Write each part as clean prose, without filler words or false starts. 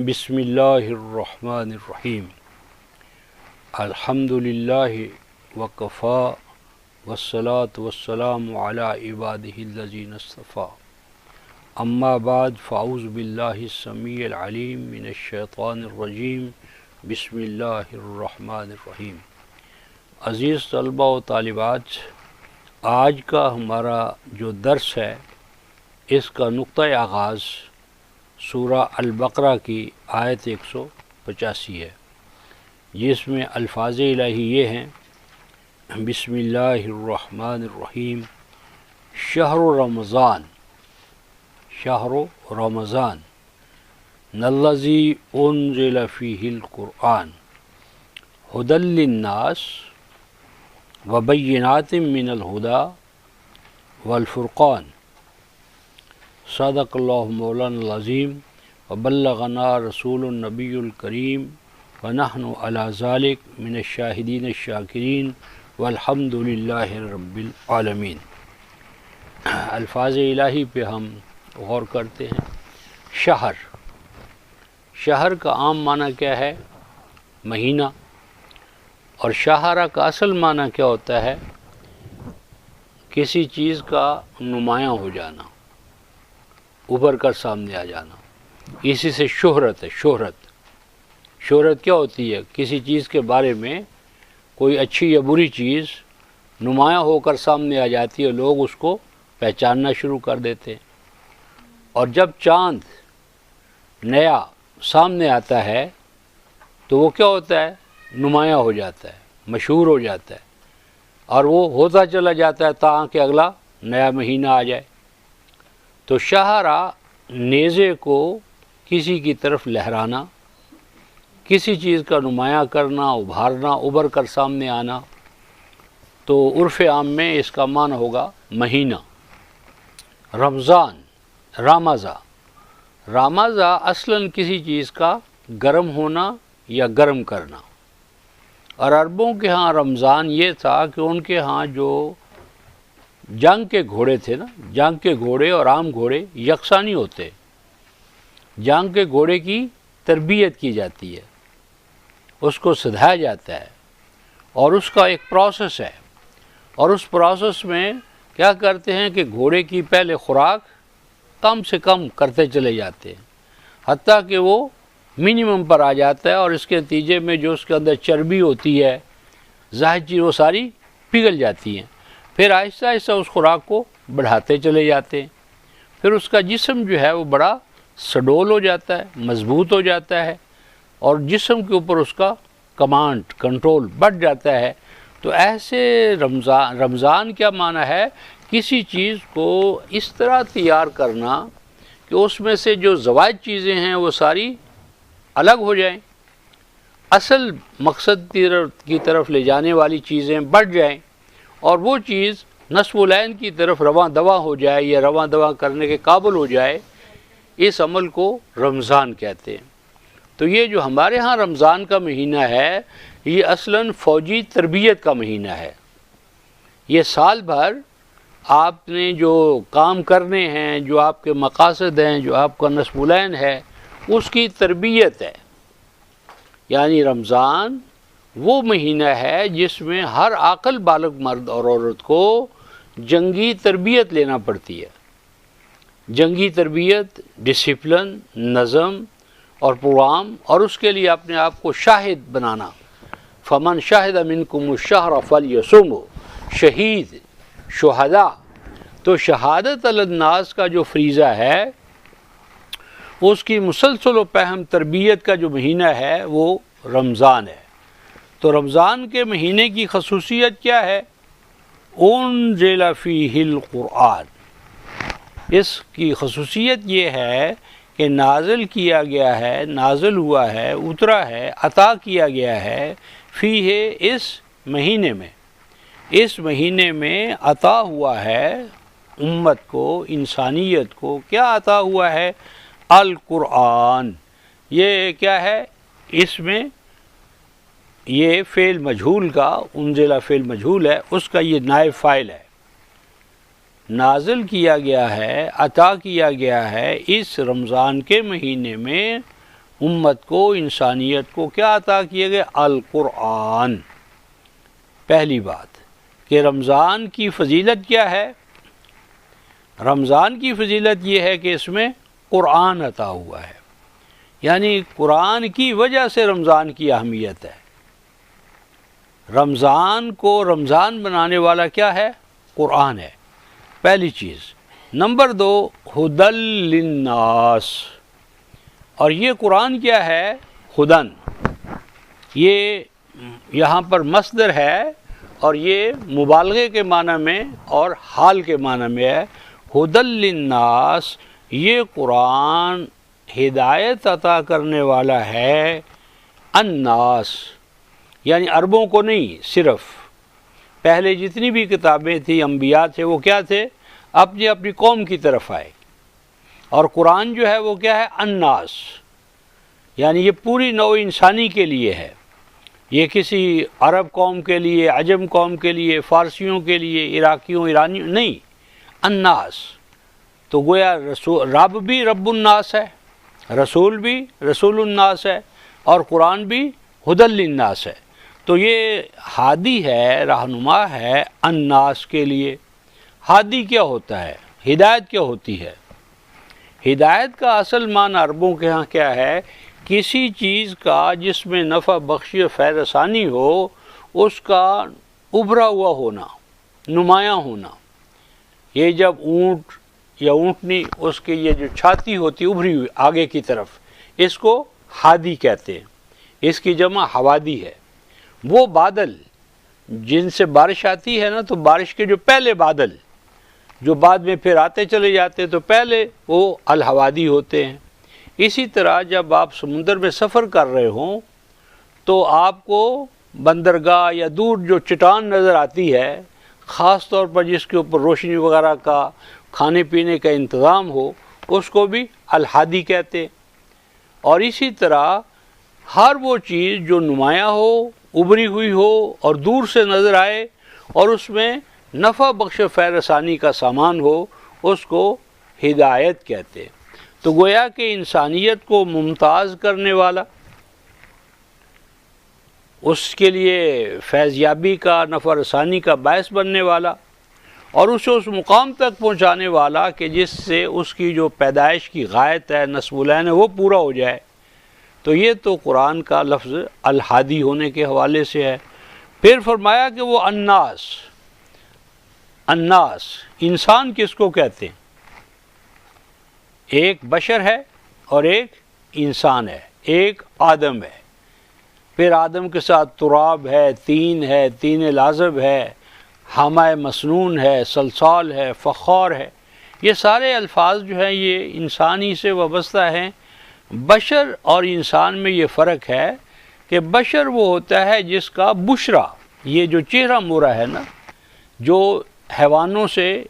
بسم اللہ الرحمن الرحیم الحمد للہ وکفا والصلاة والسلام علی عبادہ الذین اصطفیٰ اما بعد فاعوذ باللہ السمیع العلیم من الشیطان الرجیم بسم اللہ الرحمن الرحیم۔ عزیز طلبہ و طالبات، آج کا ہمارا جو درس ہے اس کا نقطۂ آغاز سورہ البقرہ کی آیت 185 ہے، جس میں الفاظ الہی یہ ہیں: بسم اللہ الرحمن الرحیم، شہر رمضان الذی انزل فیہ القرآن ھدی للناس وبینات من الھدی والفرقان، صدق اللہ مولانا العظیم وبلغنا رسول النبی الکریم ونحن علی ذلک من الشاہدین الشاکرین والحمد للہ رب العالمین۔ الفاظ الہی پہ ہم غور کرتے ہیں۔ شہر کا عام معنی کیا ہے؟ مہینہ۔ اور شہرہ کا اصل معنی کیا ہوتا ہے؟ کسی چیز کا نمایاں ہو جانا، ابھر کر سامنے آ جانا، اسی سے شہرت ہے۔ شہرت کیا ہوتی ہے؟ کسی چیز کے بارے میں کوئی اچھی یا بری چیز نمایاں ہو کر سامنے آ جاتی ہے، لوگ اس کو پہچاننا شروع کر دیتے ہیں۔ اور جب چاند نیا سامنے آتا ہے تو وہ کیا ہوتا ہے؟ نمایاں ہو جاتا ہے، مشہور ہو جاتا ہے، اور وہ ہوتا چلا جاتا ہے تاکہ اگلا نیا مہینہ آ جائے۔ تو شہرہ نیزے کو کسی کی طرف لہرانا، کسی چیز کا نمایاں کرنا، ابھارنا، ابھر کر سامنے آنا۔ تو عرف عام میں اس کا معنی ہوگا مہینہ۔ رمضان، رامزہ اصلاً کسی چیز کا گرم ہونا یا گرم کرنا۔ اور عربوں کے ہاں رمضان یہ تھا کہ ان کے ہاں جو جنگ کے گھوڑے تھے نا، جنگ کے گھوڑے اور عام گھوڑے یکساں نہیں ہوتے۔ جنگ کے گھوڑے کی تربیت کی جاتی ہے، اس کو سدھایا جاتا ہے، اور اس کا ایک پروسیس ہے۔ اور اس پروسیس میں کیا کرتے ہیں کہ گھوڑے کی پہلے خوراک کم سے کم کرتے چلے جاتے ہیں، حتیٰ کہ وہ منیمم پر آ جاتا ہے، اور اس کے نتیجے میں جو اس کے اندر چربی ہوتی ہے، ظاہر چیز وہ ساری پگھل جاتی ہیں۔ پھر آہستہ آہستہ اس خوراک کو بڑھاتے چلے جاتے ہیں، پھر اس کا جسم جو ہے وہ بڑا سڈول ہو جاتا ہے، مضبوط ہو جاتا ہے، اور جسم کے اوپر اس کا کمانڈ، کنٹرول بڑھ جاتا ہے۔ تو ایسے رمضان کیا معنی ہے؟ کسی چیز کو اس طرح تیار کرنا کہ اس میں سے جو زوائد چیزیں ہیں وہ ساری الگ ہو جائیں، اصل مقصد کی طرف لے جانے والی چیزیں بڑھ جائیں، اور وہ چیز نصب العین کی طرف رواں دواں ہو جائے یا رواں دواں کرنے کے قابل ہو جائے۔ اس عمل کو رمضان کہتے ہیں۔ تو یہ جو ہمارے ہاں رمضان کا مہینہ ہے، یہ اصلاً فوجی تربیت کا مہینہ ہے۔ یہ سال بھر آپ نے جو کام کرنے ہیں، جو آپ کے مقاصد ہیں، جو آپ کا نصب العین ہے، اس کی تربیت ہے۔ یعنی رمضان وہ مہینہ ہے جس میں ہر عاقل بالغ مرد اور عورت کو جنگی تربیت لینا پڑتی ہے۔ جنگی تربیت، ڈسپلن، نظم اور پروگرام، اور اس کے لیے اپنے آپ کو شاہد بنانا۔ فمن شاہد منکم الشہر فلیصمہ، شہید، شہداء۔ تو شہادت علی الناس کا جو فریضہ ہے، اس کی مسلسل و پہم تربیت کا جو مہینہ ہے وہ رمضان ہے۔ تو رمضان کے مہینے کی خصوصیت کیا ہے؟ انزل فیہ القرآن۔ اس کی خصوصیت یہ ہے کہ نازل کیا گیا ہے، نازل ہوا ہے، اترا ہے، عطا کیا گیا ہے، فیہ، اس مہینے میں۔ اس مہینے میں عطا ہوا ہے امت کو، انسانیت کو کیا عطا ہوا ہے؟ القرآن۔ یہ کیا ہے؟ اس میں یہ فعل مجہول کا، انزل فعل مجہول ہے، اس کا یہ نائب فاعل ہے۔ نازل کیا گیا ہے، عطا کیا گیا ہے اس رمضان کے مہینے میں امت کو، انسانیت کو کیا عطا کیے گئے؟ القرآن۔ پہلی بات کہ رمضان کی فضیلت کیا ہے؟ رمضان کی فضیلت یہ ہے کہ اس میں قرآن عطا ہوا ہے، یعنی قرآن کی وجہ سے رمضان کی اہمیت ہے۔ رمضان کو رمضان بنانے والا کیا ہے؟ قرآن ہے، پہلی چیز۔ نمبر 2، ہدی للناس، اور یہ قرآن کیا ہے؟ ہدن، یہ یہاں پر مصدر ہے اور یہ مبالغے کے معنی میں اور حال کے معنی میں ہے۔ ہدی للناس، یہ قرآن ہدایت عطا کرنے والا ہے، الناس یعنی عربوں کو نہیں، صرف پہلے جتنی بھی کتابیں تھیں، انبیاء تھے، وہ کیا تھے؟ اپنی اپنی قوم کی طرف آئے، اور قرآن جو ہے وہ کیا ہے؟ الناس، یعنی یہ پوری نوع انسانی کے لیے ہے، یہ کسی عرب قوم کے لیے، عجم قوم کے لیے، فارسیوں کے لیے، عراقیوں، ایرانیوں نہیں، الناس۔ تو گویا رب بھی رب الناس ہے، رسول بھی رسول الناس ہے، اور قرآن بھی ہدی للناس ہے۔ تو یہ ہادی ہے، رہنما ہے الناس کے لیے۔ ہادی کیا ہوتا ہے؟ ہدایت کیا ہوتی ہے؟ ہدایت کا اصل معنی عربوں کے ہاں کیا ہے؟ کسی چیز کا جس میں نفع بخشی و فیض رسانی ہو، اس کا ابھرا ہوا ہونا، نمایاں ہونا۔ یہ جب اونٹ یا اونٹنی، اس کی یہ جو چھاتی ہوتی ابھری ہوئی آگے کی طرف، اس کو ہادی کہتے ہیں، اس کی جمع حوادی ہے۔ وہ بادل جن سے بارش آتی ہے نا، تو بارش کے جو پہلے بادل جو بعد میں پھر آتے چلے جاتے، تو پہلے وہ الحوادی ہوتے ہیں۔ اسی طرح جب آپ سمندر میں سفر کر رہے ہوں تو آپ کو بندرگاہ یا دور جو چٹان نظر آتی ہے، خاص طور پر جس کے اوپر روشنی وغیرہ کا، کھانے پینے کا انتظام ہو، اس کو بھی الحادی کہتے ہیں۔ اور اسی طرح ہر وہ چیز جو نمایاں ہو، ابھری ہوئی ہو اور دور سے نظر آئے، اور اس میں نفع بخش فیض رسانی کا سامان ہو، اس کو ہدایت کہتے ہیں۔ تو گویا کہ انسانیت کو ممتاز کرنے والا، اس کے لیے فیض یابی کا، نفع رسانی کا باعث بننے والا، اور اسے اس مقام تک پہنچانے والا کہ جس سے اس کی جو پیدائش کی غایت ہے، نصب العین ہے، وہ پورا ہو جائے۔ تو یہ تو قرآن کا لفظ الحادی ہونے کے حوالے سے ہے۔ پھر فرمایا کہ وہ الناس، الناس انسان کس کو کہتے ہیں؟ ایک بشر ہے اور ایک انسان ہے، ایک آدم ہے، پھر آدم کے ساتھ تراب ہے، تین ہے، تین لازب ہے، حامہ مسنون ہے، صلصال ہے، فخار ہے۔ یہ سارے الفاظ جو ہیں یہ انسانی سے وابستہ ہیں۔ بشر اور انسان میں یہ فرق ہے کہ بشر وہ ہوتا ہے جس کا بشرا، یہ جو چہرہ مورا ہے نا، جو حیوانوں سے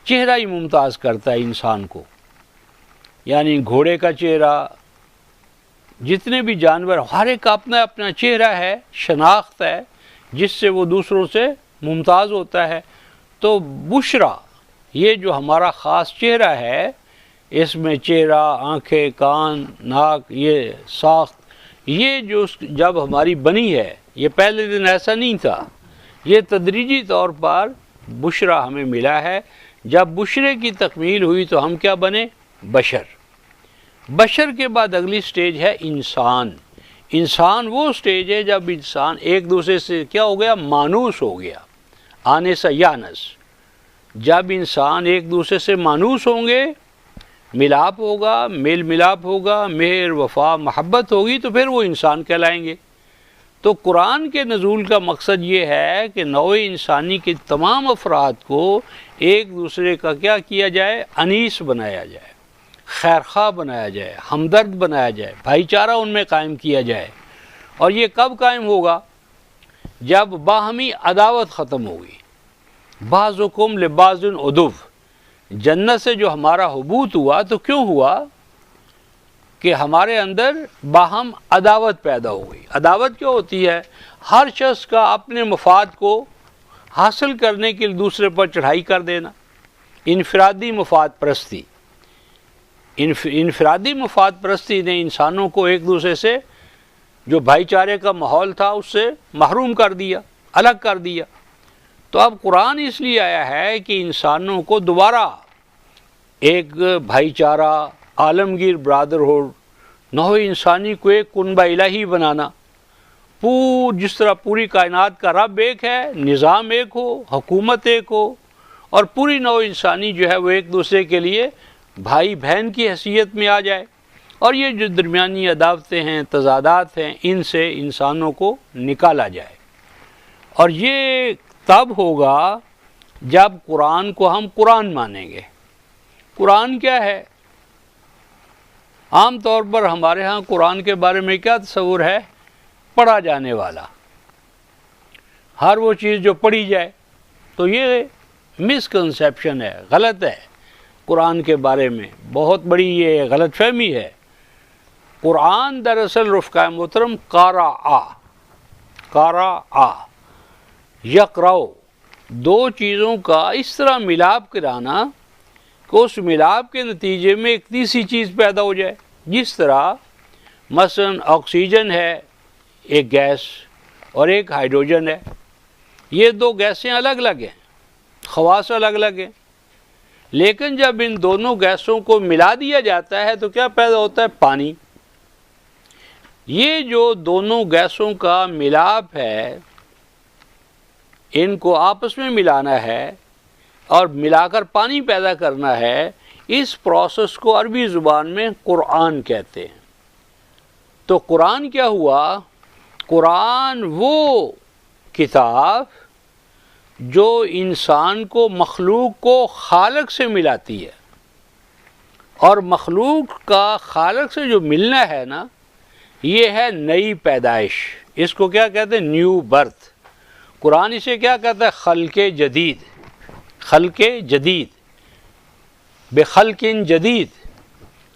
چہرہ ہی ممتاز کرتا ہے انسان کو، یعنی گھوڑے کا چہرہ، جتنے بھی جانور، ہر ایک کا اپنا اپنا چہرہ ہے، شناخت ہے، جس سے وہ دوسروں سے ممتاز ہوتا ہے۔ تو بشرا، یہ جو ہمارا خاص چہرہ ہے، اس میں چہرہ، آنکھیں، کان، ناک، یہ ساخت، یہ جو جب ہماری بنی ہے، یہ پہلے دن ایسا نہیں تھا، یہ تدریجی طور پر بشرا ہمیں ملا ہے۔ جب بشرے کی تکمیل ہوئی تو ہم کیا بنے؟ بشر۔ بشر کے بعد اگلی سٹیج ہے انسان۔ انسان وہ سٹیج ہے جب انسان ایک دوسرے سے کیا ہو گیا؟ مانوس ہو گیا، آنے سے یانس۔ جب انسان ایک دوسرے سے مانوس ہوں گے، ملاپ ہوگا، میل ملاپ ہوگا، مہر، وفا، محبت ہوگی، تو پھر وہ انسان کہلائیں گے۔ تو قرآن کے نزول کا مقصد یہ ہے کہ نوع انسانی کے تمام افراد کو ایک دوسرے کا کیا کیا جائے؟ انیس بنایا جائے، خیرخواہ بنایا جائے، ہمدرد بنایا جائے، بھائی چارہ ان میں قائم کیا جائے۔ اور یہ کب قائم ہوگا؟ جب باہمی عداوت ختم ہوگی۔ بعضکم لبعض عدو، جنت سے جو ہمارا حبوط ہوا تو کیوں ہوا؟ کہ ہمارے اندر باہم عداوت پیدا ہو گئی۔ عداوت کیا ہوتی ہے؟ ہر شخص کا اپنے مفاد کو حاصل کرنے کے لیے دوسرے پر چڑھائی کر دینا، انفرادی مفاد پرستی۔ انفرادی مفاد پرستی نے انسانوں کو ایک دوسرے سے جو بھائی چارے کا ماحول تھا اس سے محروم کر دیا، الگ کر دیا۔ تو اب قرآن اس لیے آیا ہے کہ انسانوں کو دوبارہ ایک بھائی چارہ، عالمگیر برادرہڈ، نوع انسانی کو ایک کنبہ الہی بنانا، جس طرح پوری کائنات کا رب ایک ہے، نظام ایک ہو، حکومت ایک ہو، اور پوری نوع انسانی جو ہے وہ ایک دوسرے کے لیے بھائی بہن کی حیثیت میں آ جائے، اور یہ جو درمیانی عداوتیں ہیں، تضادات ہیں، ان سے انسانوں کو نکالا جائے۔ اور یہ تب ہوگا جب قرآن کو ہم قرآن مانیں گے۔ قرآن کیا ہے؟ عام طور پر ہمارے ہاں قرآن کے بارے میں کیا تصور ہے؟ پڑھا جانے والا، ہر وہ چیز جو پڑھی جائے۔ تو یہ مسکنسیپشن ہے، غلط ہے قرآن کے بارے میں، بہت بڑی یہ غلط فہمی ہے۔ قرآن دراصل رفقائے محترم قارآ یقرأ، دو چیزوں کا اس طرح ملاپ کرانا کہ اس ملاپ کے نتیجے میں ایک تیسری چیز پیدا ہو جائے۔ جس طرح مثلا آکسیجن ہے ایک گیس اور ایک ہائیڈروجن ہے، یہ دو گیسیں الگ الگ ہیں، خواص الگ الگ ہیں، لیکن جب ان دونوں گیسوں کو ملا دیا جاتا ہے تو کیا پیدا ہوتا ہے؟ پانی۔ یہ جو دونوں گیسوں کا ملاپ ہے، ان کو آپس میں ملانا ہے اور ملا کر پانی پیدا کرنا ہے، اس پروسیس کو عربی زبان میں قرآن کہتے ہیں۔ تو قرآن کیا ہوا؟ قرآن وہ کتاب جو انسان کو، مخلوق کو خالق سے ملاتی ہے، اور مخلوق کا خالق سے جو ملنا ہے نا، یہ ہے نئی پیدائش۔ اس کو کیا کہتے ہیں؟ New birth. قرآن اسے کیا کہتا ہے؟ خلق جدید۔ خلق جدید، بخلق جدید۔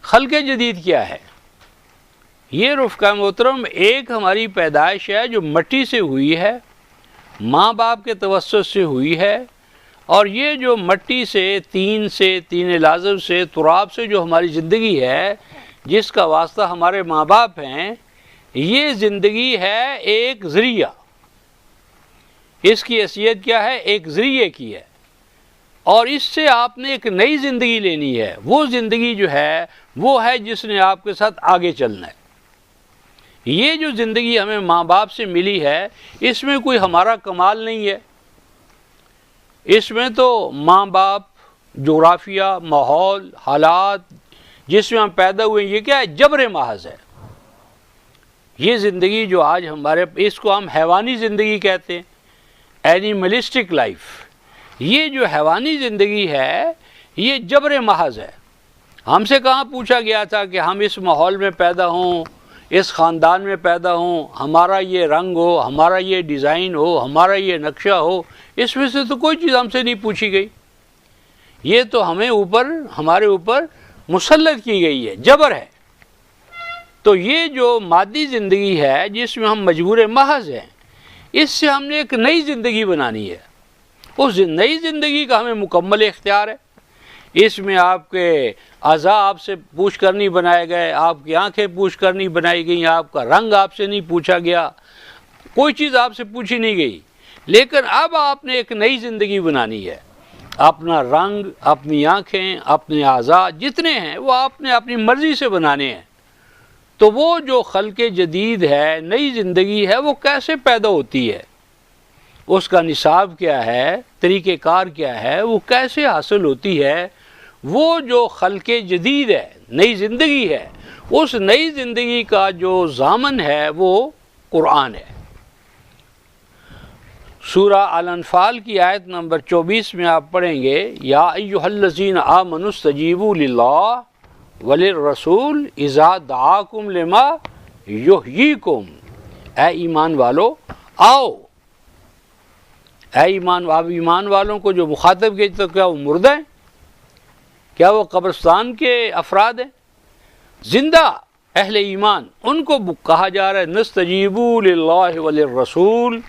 خلق جدید کیا ہے؟ یہ رفقہ محترم ایک ہماری پیدائش ہے جو مٹی سے ہوئی ہے، ماں باپ کے توسط سے ہوئی ہے، اور یہ جو مٹی سے، تین لازم سے، تراب سے جو ہماری زندگی ہے، جس کا واسطہ ہمارے ماں باپ ہیں، یہ زندگی ہے ایک ذریعہ۔ اس کی حیثیت کیا ہے؟ ایک ذریعے کی ہے، اور اس سے آپ نے ایک نئی زندگی لینی ہے۔ وہ زندگی جو ہے وہ ہے جس نے آپ کے ساتھ آگے چلنا ہے۔ یہ جو زندگی ہمیں ماں باپ سے ملی ہے، اس میں کوئی ہمارا کمال نہیں ہے، اس میں تو ماں باپ، جغرافیہ، ماحول، حالات جس میں ہم پیدا ہوئے، یہ کیا ہے؟ جبر محض ہے۔ یہ زندگی جو آج ہمارے، اس کو ہم حیوانی زندگی کہتے ہیں، اینیملسٹک لائف۔ یہ جو حیوانی زندگی ہے یہ جبر محض ہے۔ ہم سے کہاں پوچھا گیا تھا کہ ہم اس ماحول میں پیدا ہوں، اس خاندان میں پیدا ہوں، ہمارا یہ رنگ ہو، ہمارا یہ ڈیزائن ہو، ہمارا یہ نقشہ ہو؟ اس میں سے تو کوئی چیز ہم سے نہیں پوچھی گئی۔ یہ تو ہمارے اوپر مسلط کی گئی ہے، جبر ہے۔ تو یہ جو مادی زندگی ہے جس میں ہم مجبور محض ہیں، اس سے ہم نے ایک نئی زندگی بنانی ہے۔ اس نئی زندگی کا ہمیں مکمل اختیار ہے۔ اس میں آپ کے اعضاء آپ سے پوچھ کر نہیں بنائے گئے، آپ کی آنکھیں پوچھ کر نہیں بنائی گئیں، آپ کا رنگ آپ سے نہیں پوچھا گیا، کوئی چیز آپ سے پوچھی نہیں گئی، لیکن اب آپ نے ایک نئی زندگی بنانی ہے۔ اپنا رنگ، اپنی آنکھیں، اپنے اعضاء جتنے ہیں وہ آپ نے اپنی مرضی سے بنانے ہیں۔ تو وہ جو خلق جدید ہے، نئی زندگی ہے، وہ کیسے پیدا ہوتی ہے؟ اس کا نصاب کیا ہے؟ طریقہ کار کیا ہے؟ وہ کیسے حاصل ہوتی ہے؟ وہ جو خلق جدید ہے، نئی زندگی ہے، اس نئی زندگی کا جو ضامن ہے وہ قرآن ہے۔ سورہ الانفال کی آیت نمبر 24 میں آپ پڑھیں گے، یا ایھا الذین آمنوا استجیبوا للہ وللرسول اذا دعاکم لما یحییکم، اے ایمان والو آؤ۔ اے ایمان والوں کو جو مخاطب کیا، تو کیا وہ مردہ ہیں؟ کیا وہ قبرستان کے افراد ہیں؟ زندہ اہل ایمان، ان کو کہا جا رہا ہے نستجیبوا للہ وللرسول،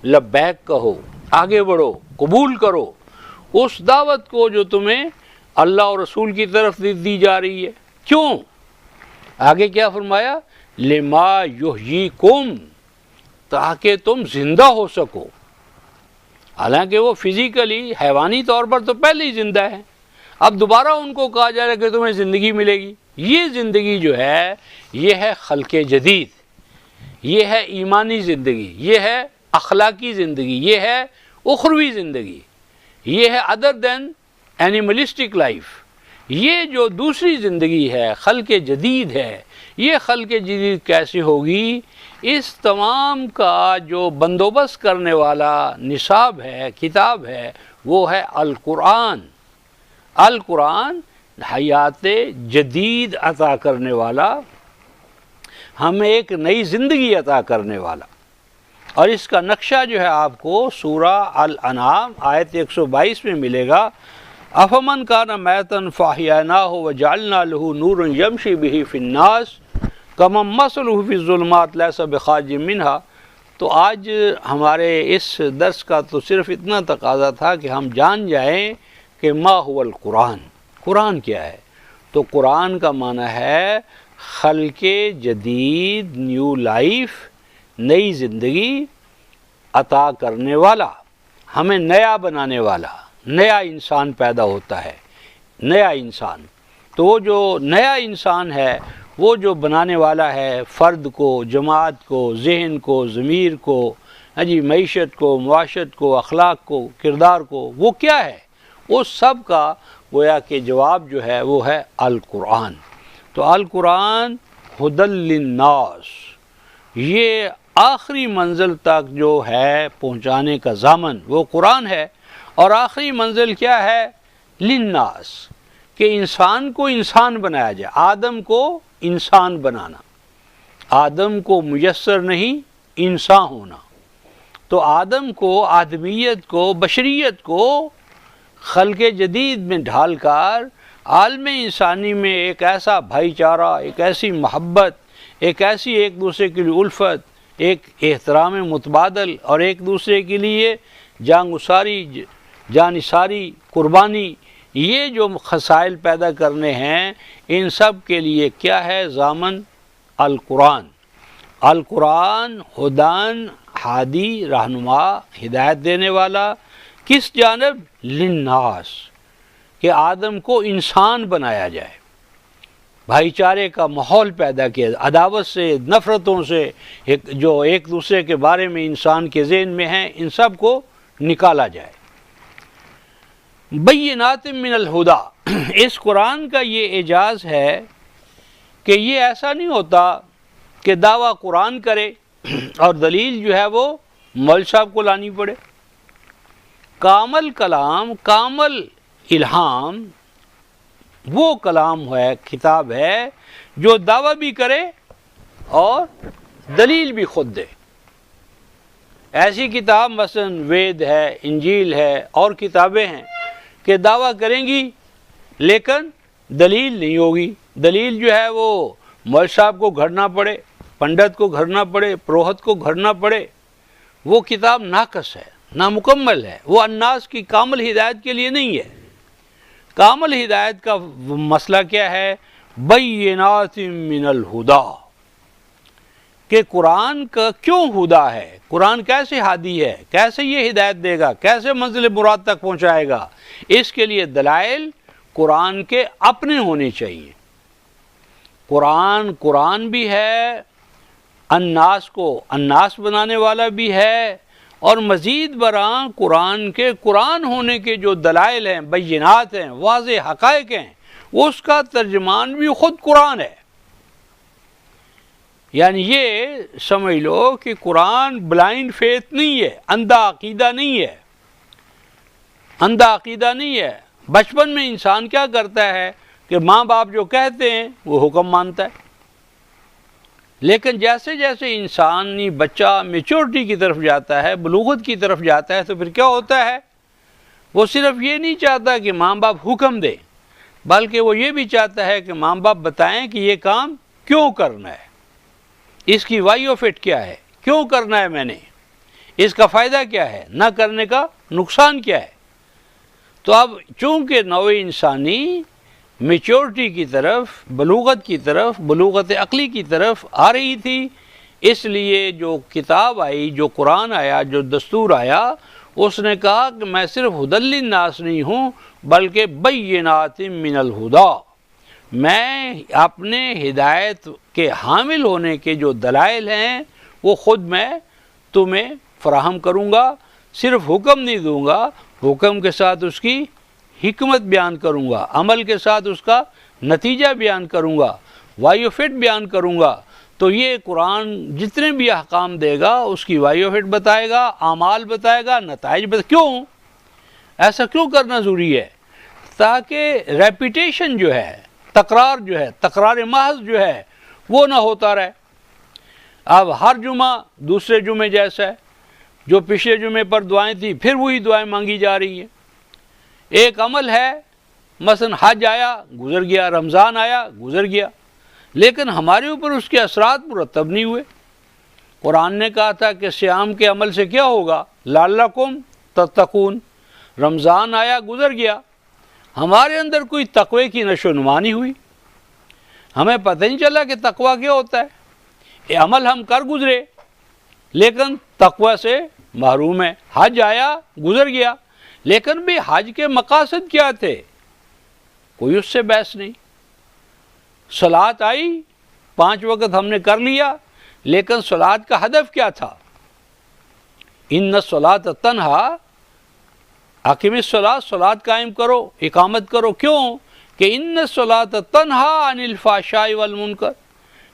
لبیک کہو، آگے بڑھو، قبول کرو اس دعوت کو جو تمہیں اللہ اور رسول کی طرف دی جا رہی ہے۔ کیوں؟ آگے کیا فرمایا؟ لما یحییکم، تاکہ تم زندہ ہو سکو۔ حالانکہ وہ فزیکلی حیوانی طور پر تو پہلے ہی زندہ ہے، اب دوبارہ ان کو کہا جا رہا ہے کہ تمہیں زندگی ملے گی۔ یہ زندگی جو ہے یہ ہے خلق جدید، یہ ہے ایمانی زندگی، یہ ہے اخلاقی زندگی، یہ ہے اخروی زندگی، یہ ہے ادر دین اینیملسٹک لائف۔ یہ جو دوسری زندگی ہے خلق جدید ہے، یہ خلق جدید کیسے ہوگی؟ اس تمام کا جو بندوبست کرنے والا نصاب ہے، کتاب ہے، وہ ہے القرآن۔ القرآن حیات جدید عطا کرنے والا، ہمیں ایک نئی زندگی عطا کرنے والا۔ اور اس کا نقشہ جو ہے آپ کو سورہ الانعام آیت 122 میں ملے گا۔ افمن کان میتا فاحییناہ وجعلنا لہ نورا یمشی بہ فی الناس کمن مثلہ فی الظلمات لیس بخارج منہا۔ تو آج ہمارے اس درس کا تو صرف اتنا تقاضا تھا کہ ہم جان جائیں کہ ما هو القرآن، قرآن کیا ہے۔ تو قرآن کا معنی ہے خلق جدید، نیو لائف، نئی زندگی عطا کرنے والا، ہمیں نیا بنانے والا، نیا انسان پیدا ہوتا ہے، نیا انسان۔ تو وہ جو نیا انسان ہے وہ جو بنانے والا ہے فرد کو، جماعت کو، ذہن کو، ضمیر کو، معیشت کو، معاشرت کو، اخلاق کو، کردار کو، وہ کیا ہے؟ وہ سب کا گویا کہ جواب جو ہے وہ ہے القرآن۔ تو القرآن ھدی للناس، یہ آخری منزل تک جو ہے پہنچانے کا ضامن وہ قرآن ہے۔ اور آخری منزل کیا ہے؟ للناس، کہ انسان کو انسان بنایا جائے، آدم کو انسان بنانا۔ آدم کو میسر نہیں انسان ہونا، تو آدم کو، آدمیت کو، بشریت کو خلق جدید میں ڈھال کر عالم انسانی میں ایک ایسا بھائی چارہ، ایک ایسی محبت، ایک ایسی ایک دوسرے کے لیے الفت، ایک احترام متبادل، اور ایک دوسرے کے لیے جانگساری، جانثاری، قربانی، یہ جو خصائل پیدا کرنے ہیں، ان سب کے لیے کیا ہے ضامن؟ القرآن۔ القرآن ہدان، ہادی، رہنما، ہدایت دینے والا، کس جانب؟ للناس، کہ آدم کو انسان بنایا جائے، بھائی چارے کا ماحول پیدا کیا، عداوت سے، نفرتوں سے، جو ایک دوسرے کے بارے میں انسان کے ذہن میں ہیں، ان سب کو نکالا جائے۔ بینات من الہدی، اس قرآن کا یہ اعجاز ہے کہ یہ ایسا نہیں ہوتا کہ دعویٰ قرآن کرے اور دلیل جو ہے وہ مول صاحب کو لانی پڑے۔ کامل کلام، کامل الہام وہ کلام ہے، کتاب ہے جو دعویٰ بھی کرے اور دلیل بھی خود دے۔ ایسی کتاب مثلا وید ہے، انجیل ہے، اور کتابیں ہیں کہ دعویٰ کریں گی لیکن دلیل نہیں ہوگی۔ دلیل جو ہے وہ مول صاحب کو گھڑنا پڑے، پنڈت کو گھڑنا پڑے، پروہت کو گھڑنا پڑے، وہ کتاب ناقص ہے، نامکمل ہے، وہ الناس کی کامل ہدایت کے لیے نہیں ہے۔ کامل ہدایت کا مسئلہ کیا ہے؟ بینات من الہدی، کہ قرآن کا کیوں ہدا ہے، قرآن کیسے ہادی ہے، کیسے یہ ہدایت دے گا، کیسے منزل مراد تک پہنچائے گا۔ اس کے لیے دلائل قرآن کے اپنے ہونے چاہیے۔ قرآن بھی ہے، الناس کو الناس بنانے والا بھی ہے، اور مزید برآں قرآن کے قرآن ہونے کے جو دلائل ہیں، بینات ہیں، واضح حقائق ہیں، اس کا ترجمان بھی خود قرآن ہے۔ یعنی یہ سمجھ لو کہ قرآن بلائنڈ فیتھ نہیں ہے، اندھا عقیدہ نہیں ہے، اندھا عقیدہ نہیں ہے۔ بچپن میں انسان کیا کرتا ہے کہ ماں باپ جو کہتے ہیں وہ حکم مانتا ہے، لیکن جیسے جیسے انسانی بچہ میچورٹی کی طرف جاتا ہے، بلوغت کی طرف جاتا ہے، تو پھر کیا ہوتا ہے؟ وہ صرف یہ نہیں چاہتا کہ ماں باپ حکم دیں، بلکہ وہ یہ بھی چاہتا ہے کہ ماں باپ بتائیں کہ یہ کام کیوں کرنا ہے، اس کی وائی آف اٹ کیا ہے، کیوں کرنا ہے میں نے، اس کا فائدہ کیا ہے، نہ کرنے کا نقصان کیا ہے۔ تو اب چونکہ نوع انسانی میچورٹی کی طرف، بلوغت کی طرف، بلوغت عقلی کی طرف آ رہی تھی۔ اس لیے جو کتاب آئی، جو قرآن آیا، جو دستور آیا، اس نے کہا کہ میں صرف ہدی للناس نہیں ہوں بلکہ بینات من الہدا، میں اپنے ہدایت کے حامل ہونے کے جو دلائل ہیں وہ خود میں تمہیں فراہم کروں گا، صرف حکم نہیں دوں گا، حکم کے ساتھ اس کی حکمت بیان کروں گا، عمل کے ساتھ اس کا نتیجہ بیان کروں گا، وائیو فٹ بیان کروں گا۔ تو یہ قرآن جتنے بھی احکام دے گا اس کی وائیو فٹ بتائے گا، اعمال بتائے گا، نتائج بتائے گا۔ کیوں ایسا کیوں کرنا ضروری ہے؟ تاکہ ریپیٹیشن جو ہے، تکرار جو ہے، تکرار محض جو ہے وہ نہ ہوتا رہے۔ اب ہر جمعہ دوسرے جمعے جیسا ہے، جو پچھلے جمعے پر دعائیں تھیں پھر وہی دعائیں مانگی جا رہی ہیں۔ ایک عمل ہے، مثلا حج آیا گزر گیا، رمضان آیا گزر گیا، لیکن ہمارے اوپر اس کے اثرات مرتب نہیں ہوئے۔ قرآن نے کہا تھا کہ صیام کے عمل سے کیا ہوگا؟ لعلکم تتقون۔ رمضان آیا گزر گیا، ہمارے اندر کوئی تقوی کی نشو و نما نہیں ہوئی، ہمیں پتہ نہیں چلا کہ تقوی کیا ہوتا ہے۔ یہ عمل ہم کر گزرے لیکن تقوی سے محروم ہے۔ حج آیا گزر گیا، لیکن بھی حج کے مقاصد کیا تھے؟ کوئی اس سے بحث نہیں۔ صلاۃ آئی، 5 وقت ہم نے کر لیا، لیکن صلاۃ کا ہدف کیا تھا؟ ان الصلاۃ تنہا، اقیم الصلاۃ، صلاۃ قائم کرو، اقامت کرو۔ کیوں؟ کہ ان الصلاۃ تنہا عن الفحشاء والمنکر،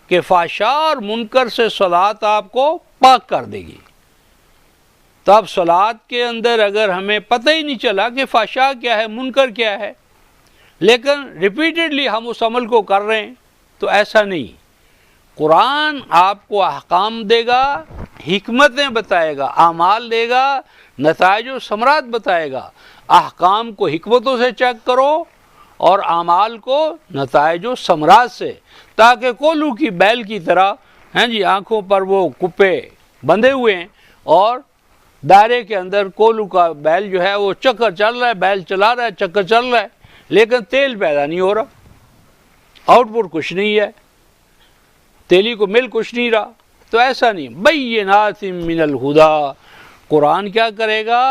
کہ فحشاء اور منکر سے صلاۃ آپ کو پاک کر دے گی۔ تو اب صلاۃ کے اندر اگر ہمیں پتہ ہی نہیں چلا کہ فحشاء کیا ہے، منکر کیا ہے، لیکن ریپیٹڈلی ہم اس عمل کو کر رہے ہیں، تو ایسا نہیں۔ قرآن آپ کو احکام دے گا، حکمتیں بتائے گا، اعمال دے گا، نتائج و ثمرات بتائے گا۔ احکام کو حکمتوں سے چیک کرو اور اعمال کو نتائج و ثمرات سے، تاکہ کولو کی بیل کی طرح آنکھوں پر وہ کپے بندھے ہوئے ہیں اور دائرے کے اندر کولو کا بیل جو ہے وہ چکر چل رہا ہے، بیل چلا رہا ہے، چکر چل رہا ہے، لیکن تیل پیدا نہیں ہو رہا، آؤٹ پٹ کچھ نہیں ہے، تیلی کو مل کچھ نہیں رہا۔ تو ایسا نہیں، بینات من الہدا، قرآن کیا کرے گا؟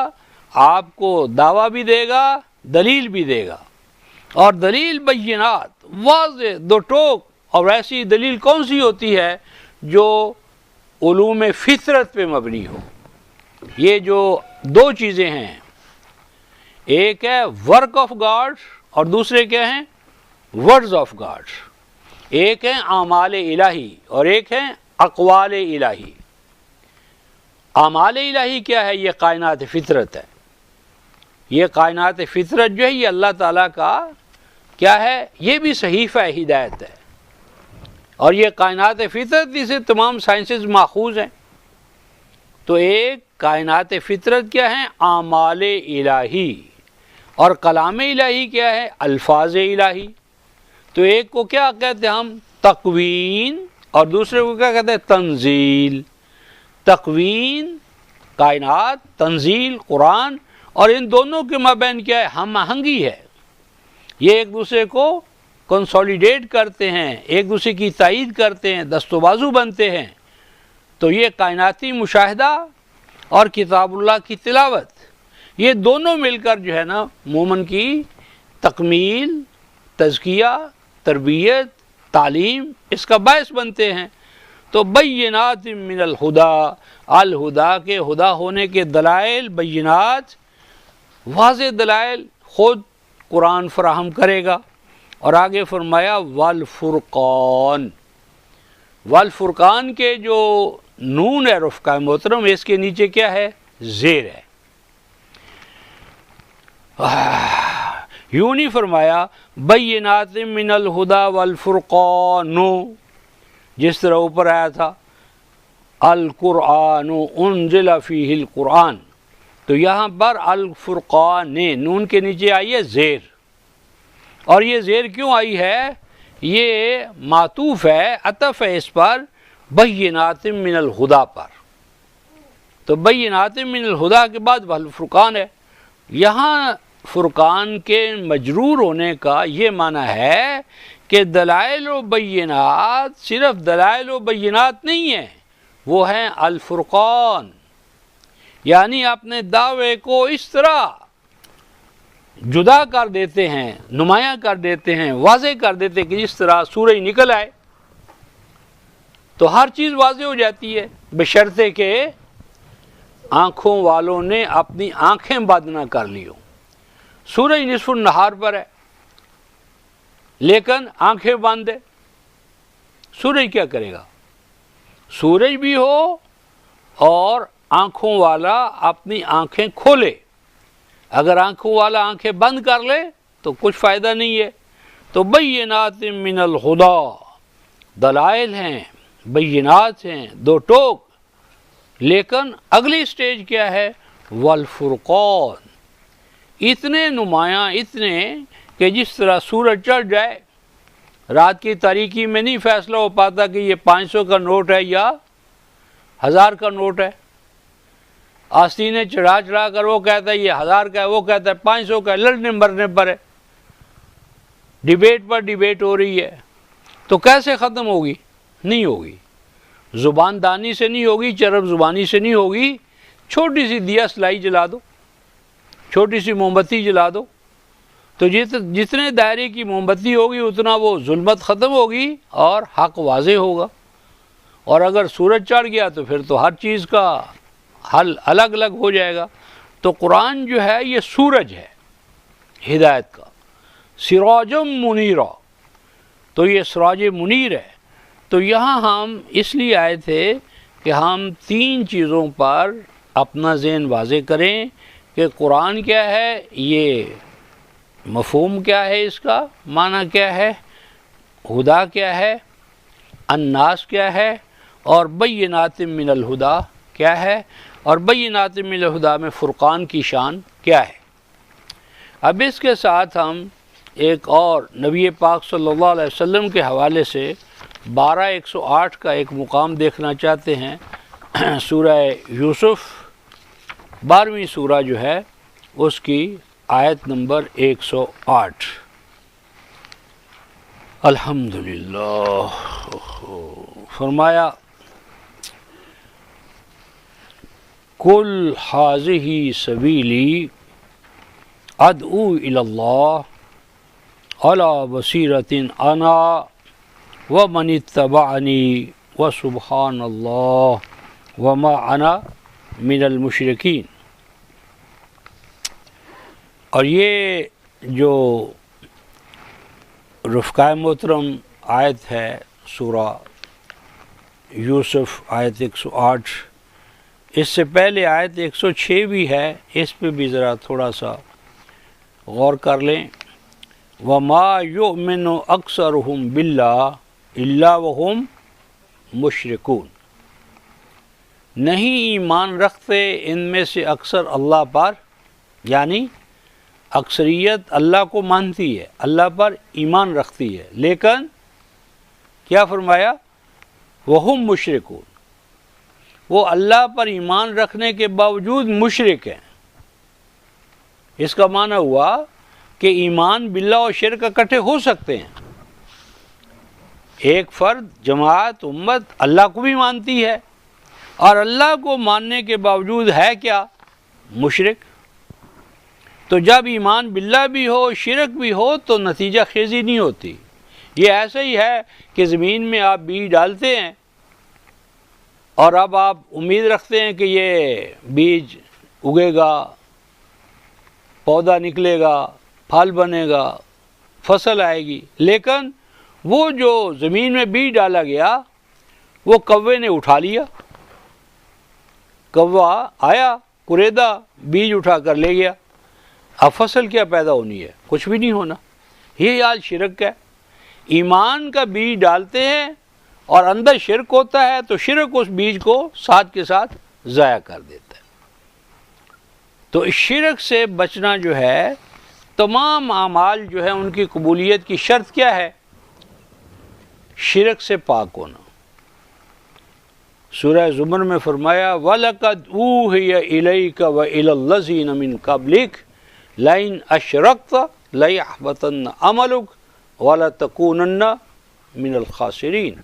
آپ کو دعویٰ بھی دے گا، دلیل بھی دے گا، اور دلیل بینات، واضح دو ٹوک۔ اور ایسی دلیل کون سی ہوتی ہے؟ جو علوم فطرت پہ مبنی ہو۔ یہ جو دو چیزیں ہیں، ایک ہے ورک آف گاڈ اور دوسرے کیا ہیں؟ Words of God. ایک ہے اعمال الہی اور ایک ہے اقوال الہی۔ اعمال الہی کیا ہے؟ یہ کائنات فطرت ہے۔ یہ کائنات فطرت جو ہے یہ اللہ تعالیٰ کا کیا ہے؟ یہ بھی صحیفہ ہدایت ہے، اور یہ کائنات فطرت سے تمام سائنسز ماخوذ ہیں۔ تو ایک کائنات فطرت کیا ہے؟ اعمال الہی، اور کلام الہی کیا ہے؟ الفاظ الہی۔ تو ایک کو کیا کہتے ہیں ہم؟ تکوین، اور دوسرے کو کیا کہتے ہیں؟ تنزیل۔ تکوین کائنات، تنزیل قرآن، اور ان دونوں کے مابین کیا ہے؟ ہم آہنگی ہے۔ یہ ایک دوسرے کو کنسولیڈیٹ کرتے ہیں، ایک دوسرے کی تائید کرتے ہیں، دست و بازو بنتے ہیں۔ تو یہ کائناتی مشاہدہ اور کتاب اللہ کی تلاوت، یہ دونوں مل کر جو ہے نا مومن کی تکمیل، تزکیہ، تربیت، تعلیم، اس کا باعث بنتے ہیں۔ تو بینات من الہدا، الہدا کے ہدا ہونے کے دلائل، بینات، واضح دلائل خود قرآن فراہم کرے گا۔ اور آگے فرمایا والفرقان۔ والفرقان کے جو نون ہے رفقہ محترم، اس کے نیچے کیا ہے؟ زیر ہے۔ یوں نہیں فرمایا بینات من الہدا والفرقان، جس طرح اوپر آیا تھا القرآن انزل فیہ القرآن، تو یہاں پر الفرقان نون کے نیچے آئی ہے زیر۔ اور یہ زیر کیوں آئی ہے؟ یہ معطوف ہے، عطف ہے اس پر بینات من الہدا پر۔ تو بینات من الہدا کے بعد والفرقان ہے۔ یہاں فرقان کے مجرور ہونے کا یہ معنی ہے کہ دلائل و بینات صرف دلائل و بینات نہیں ہیں، وہ ہیں الفرقان، یعنی اپنے دعوے کو اس طرح جدا کر دیتے ہیں، نمایاں کر دیتے ہیں، واضح کر دیتے ہیں کہ جس طرح سورج نکل آئے تو ہر چیز واضح ہو جاتی ہے، بشرطے کہ آنکھوں والوں نے اپنی آنکھیں بند نہ کر لی ہوں۔ سورج نصف النہار پر ہے لیکن آنکھیں بند ہے، سورج کیا کرے گا؟ سورج بھی ہو اور آنکھوں والا اپنی آنکھیں کھولے، اگر آنکھوں والا آنکھیں بند کر لے تو کچھ فائدہ نہیں ہے۔ تو بینات من الہدی، دلائل ہیں، بینات ہیں، دو ٹوک، لیکن اگلی سٹیج کیا ہے؟ والفرقان، اتنے نمایاں، اتنے کہ جس طرح سورج چڑھ جائے، رات کی تاریکی میں نہیں فیصلہ ہو پاتا کہ یہ 500 کا نوٹ ہے یا 1000 کا نوٹ ہے، آستینیں چڑھا چڑھا کر وہ کہتا ہے یہ 1000 کا ہے، وہ کہتا ہے 500 کا ہے، لڑنے مرنے پر ہے، ڈیبیٹ پر ڈیبیٹ ہو رہی ہے، تو کیسے ختم ہوگی؟ نہیں ہوگی، زبان دانی سے نہیں ہوگی، چرب زبانی سے نہیں ہوگی، چھوٹی سی دیا سلائی جلا دو، چھوٹی سی موم بتی جلا دو، تو جتنے دائرے کی موم بتی ہوگی اتنا وہ ظلمت ختم ہوگی اور حق واضح ہوگا۔ اور اگر سورج چڑھ گیا تو پھر تو ہر چیز کا حل الگ الگ ہو جائے گا۔ تو قرآن جو ہے یہ سورج ہے ہدایت کا، سراجم منیرا، تو یہ سراج منیر ہے۔ تو یہاں ہم اس لیے آئے تھے کہ ہم 3 چیزوں پر اپنا ذہن واضح کریں کہ قرآن کیا ہے، یہ مفہوم کیا ہے، اس کا معنی کیا ہے، ہدا کیا ہے، الناس کیا ہے، اور بینات من الہدا کیا ہے، اور بینات من الہدا میں فرقان کی شان کیا ہے۔ اب اس کے ساتھ ہم ایک اور نبی پاک صلی اللہ علیہ وسلم کے حوالے سے 12:108 کا ایک مقام دیکھنا چاہتے ہیں۔ سورہ یوسف 12ویں سورہ جو ہے اس کی آیت نمبر 108۔ الحمدللہ، فرمایا قل ھذہ سبیلی ادعو الی اللہ علی بصیرۃ انا ومن اتبعنی وسبحان اللہ وما انا من المشرکین۔ اور یہ جو رفقائے محترم آیت ہے سورہ یوسف آیت 108، اس سے پہلے آیت 106 بھی ہے، اس پہ بھی ذرا تھوڑا سا غور کر لیں۔ وَمَا يُؤْمِنُ أَكْثَرُهُمْ بِاللَّهِ إِلَّا وَهُمْ مُشْرِكُونَ، نہیں ایمان رکھتے ان میں سے اکثر اللہ پر، یعنی اکثریت اللہ کو مانتی ہے، اللہ پر ایمان رکھتی ہے، لیکن کیا فرمایا؟ وَهُمْ مُشْرِكُونَ، وہ اللہ پر ایمان رکھنے کے باوجود مشرک ہیں۔ اس کا معنی ہوا کہ ایمان باللہ اور شرک اکٹھے ہو سکتے ہیں۔ ایک فرد، جماعت، امت اللہ کو بھی مانتی ہے اور اللہ کو ماننے کے باوجود ہے کیا؟ مشرک۔ تو جب ایمان باللہ بھی ہو، شرک بھی ہو، تو نتیجہ خیزی نہیں ہوتی۔ یہ ایسا ہی ہے کہ زمین میں آپ بیج ڈالتے ہیں اور اب آپ امید رکھتے ہیں کہ یہ بیج اگے گا، پودا نکلے گا، پھل بنے گا، فصل آئے گی، لیکن وہ جو زمین میں بیج ڈالا گیا وہ کوے نے اٹھا لیا، کوا آیا، قریدہ بیج اٹھا کر لے گیا، اب فصل کیا پیدا ہونی ہے؟ کچھ بھی نہیں ہونا۔ یہ حال شرک ہے، ایمان کا بیج ڈالتے ہیں اور اندر شرک ہوتا ہے تو شرک اس بیج کو ساتھ کے ساتھ ضائع کر دیتا ہے۔ تو اس شرک سے بچنا جو ہے، تمام اعمال جو ہے ان کی قبولیت کی شرط کیا ہے؟ شرک سے پاک ہونا۔ سورہ زمر میں فرمایا وَلَقَدْ أُوحِيَ إِلَيْكَ وَإِلَى الَّذِينَ مِن قَبْلِكَ لئن اشرکت لیحبطن عملک ولتکونن من الخاسرین۔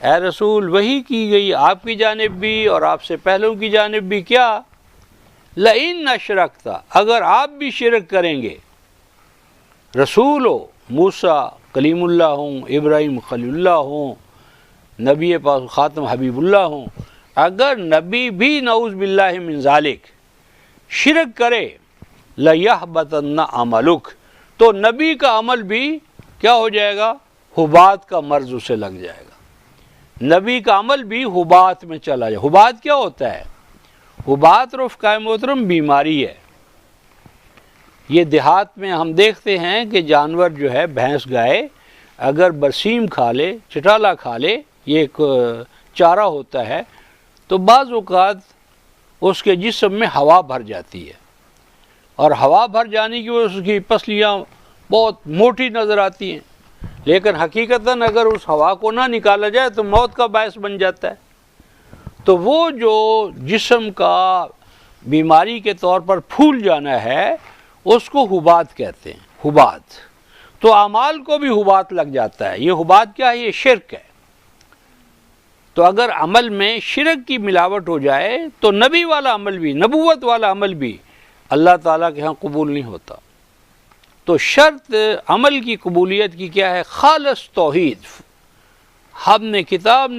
اے رسول وحی کی گئی آپ کی جانب بھی اور آپ سے پہلوں کی جانب بھی کیا؟ لئن اشرکت، اگر آپ بھی شرک کریں گے، رسول ہو، موسیٰ کلیم اللہ ہوں، ابراہیم خلیل اللہ ہوں، نبی پاک خاتم حبیب اللہ ہوں، اگر نبی بھی نعوذ باللہ من ذالک شرک کرے، لَيَحْبَطَنَّ عَمَلُكَ، تو نبی کا عمل بھی کیا ہو جائے گا؟ حبات کا مرض اسے لگ جائے گا، نبی کا عمل بھی حبات میں چلا جائے۔ حبات کیا ہوتا ہے؟ حبات رفقائے محترم بیماری ہے۔ یہ دیہات میں ہم دیکھتے ہیں کہ جانور جو ہے بھینس گائے اگر برسیم کھا لے، چٹالا کھا لے، یہ ایک چارہ ہوتا ہے، تو بعض اوقات اس کے جسم میں ہوا بھر جاتی ہے، اور ہوا بھر جانے کی وجہ سے اس کی پسلیاں بہت موٹی نظر آتی ہیں، لیکن حقیقتاً اگر اس ہوا کو نہ نکالا جائے تو موت کا باعث بن جاتا ہے۔ تو وہ جو جسم کا بیماری کے طور پر پھول جانا ہے اس کو حبات کہتے ہیں، حبات۔ تو اعمال کو بھی حبات لگ جاتا ہے۔ یہ حبات کیا ہے؟ یہ شرک ہے۔ تو اگر عمل میں شرک کی ملاوٹ ہو جائے تو نبی والا عمل بھی، نبوت والا عمل بھی اللہ تعالیٰ کے ہاں قبول نہیں ہوتا۔ تو شرط عمل کی قبولیت کی کیا ہے؟ خالص توحید۔ ہم نے کتاب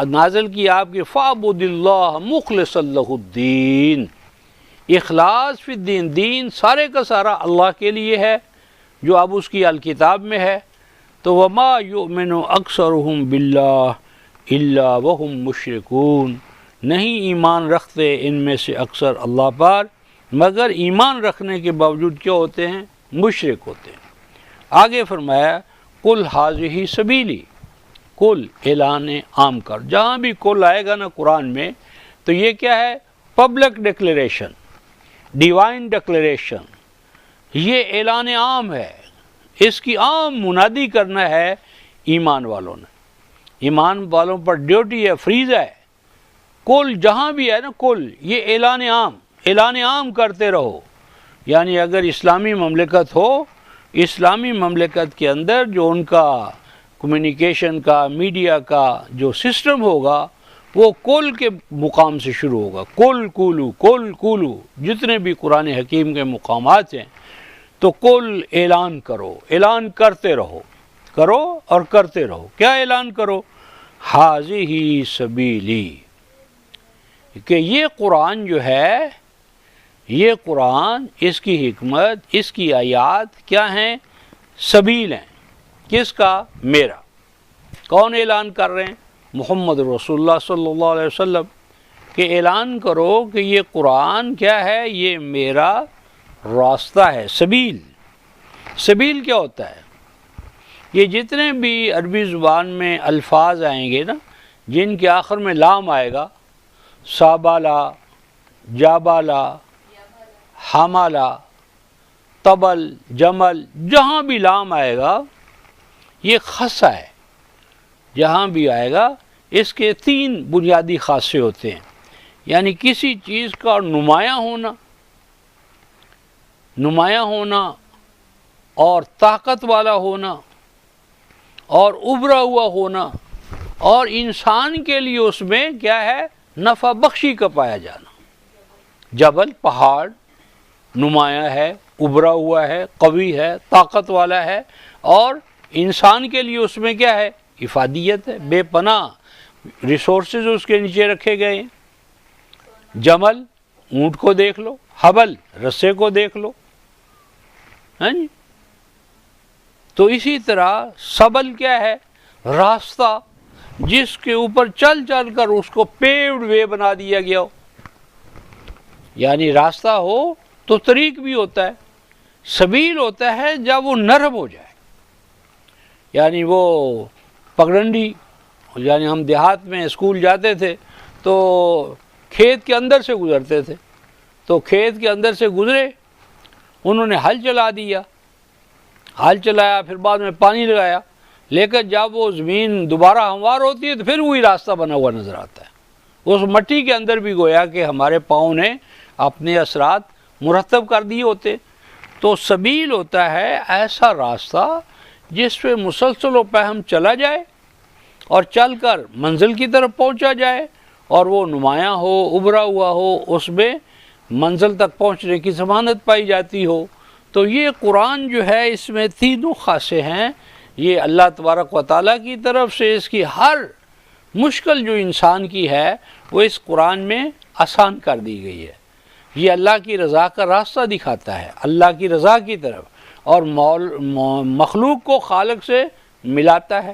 نازل کی آپ کی فَاعْبُدِ اللَّهَ مُخْلِصًا لَهُ الدِّينَ، اخلاص فی الدین، دین سارے کا سارا اللہ کے لیے ہے جو اب اس کی الکتاب میں ہے۔ تو وَمَا يُؤْمِنُ أَكْثَرُهُمْ بِاللَّهِ إِلَّا وَهُمْ مُشْرِكُونَ، نہیں ایمان رکھتے ان میں سے اکثر اللہ پر مگر ایمان رکھنے کے باوجود کیا ہوتے ہیں؟ مشرک ہوتے ہیں۔ آگے فرمایا قُلْ هَٰذِهِ سَبِيلِي، کل اعلان عام کر۔ جہاں بھی کل آئے گا نا قرآن میں تو یہ کیا ہے؟ پبلک ڈکلیریشن، ڈیوائن ڈکلیریشن، یہ اعلان عام ہے، اس کی عام منادی کرنا ہے ایمان والوں نے۔ ایمان والوں پر ڈیوٹی ہے، فریضہ ہے۔ کل جہاں بھی ہے نا کل، یہ اعلان عام کرتے رہو۔ یعنی اگر اسلامی مملکت ہو، اسلامی مملکت کے اندر جو ان کا کمیونیکیشن کا، میڈیا کا جو سسٹم ہوگا وہ کل کے مقام سے شروع ہوگا۔ کل کولو، جتنے بھی قرآن حکیم کے مقامات ہیں تو کل اعلان کرو، اعلان کرتے رہو، کرو اور کرتے رہو۔ کیا اعلان کرو؟ ہٰذِهِ سَبِيلِي، کہ یہ قرآن جو ہے، یہ قرآن، اس کی حکمت، اس کی آیات کیا ہیں؟ سبیل ہیں۔ کس کا؟ میرا۔ کون اعلان کر رہے ہیں؟ محمد رسول اللہ صلی اللہ علیہ وسلم، کہ اعلان کرو کہ یہ قرآن کیا ہے؟ یہ میرا راستہ ہے۔ سبیل، سبیل کیا ہوتا ہے؟ یہ جتنے بھی عربی زبان میں الفاظ آئیں گے نا جن کے آخر میں لام آئے گا، سابالا، جابالا، حمالا، طبل، جمل، جہاں بھی لام آئے گا یہ خاصہ ہے۔ جہاں بھی آئے گا اس کے تین بنیادی خاصے ہوتے ہیں، یعنی کسی چیز کا نمایاں ہونا اور طاقت والا ہونا اور ابھرا ہوا ہونا، اور انسان کے لیے اس میں کیا ہے؟ نفع بخشی کا پایا جانا۔ جبل، پہاڑ نمایاں ہے، ابھرا ہوا ہے، قوی ہے، طاقت والا ہے، اور انسان کے لیے اس میں کیا ہے؟ افادیت ہے، بے پناہ ریسورسز اس کے نیچے رکھے گئے ہیں۔ جمل، اونٹ کو دیکھ لو، حبل، رسے کو دیکھ لو، ہاں جی۔ تو اسی طرح سبل کیا ہے؟ راستہ، جس کے اوپر چل چل کر اس کو پیوڈ وے بنا دیا گیا ہو۔ یعنی راستہ ہو تو طریق بھی ہوتا ہے، سبیل ہوتا ہے جب وہ نرم ہو جائے۔ یعنی وہ پگڈنڈی، یعنی ہم دیہات میں اسکول جاتے تھے تو کھیت کے اندر سے گزرتے تھے، تو کھیت کے اندر سے گزرے، انہوں نے ہل چلا دیا، ہل چلایا، پھر بعد میں پانی لگایا، لیکن جب وہ زمین دوبارہ ہموار ہوتی ہے تو پھر وہی راستہ بنا ہوا نظر آتا ہے۔ اس مٹی کے اندر بھی گویا کہ ہمارے پاؤں نے اپنے اثرات مرتب کر دیے ہوتے. تو سبیل ہوتا ہے ایسا راستہ جس پہ مسلسل و پہم چلا جائے اور چل کر منزل کی طرف پہنچا جائے اور وہ نمایاں ہو، ابھرا ہوا ہو، اس میں منزل تک پہنچنے کی ضمانت پائی جاتی ہو. تو یہ قرآن جو ہے اس میں تینوں خاصے ہیں. یہ اللہ تبارک و تعالیٰ کی طرف سے اس کی ہر مشکل جو انسان کی ہے وہ اس قرآن میں آسان کر دی گئی ہے. یہ اللہ کی رضا کا راستہ دکھاتا ہے، اللہ کی رضا کی طرف، اور مخلوق کو خالق سے ملاتا ہے.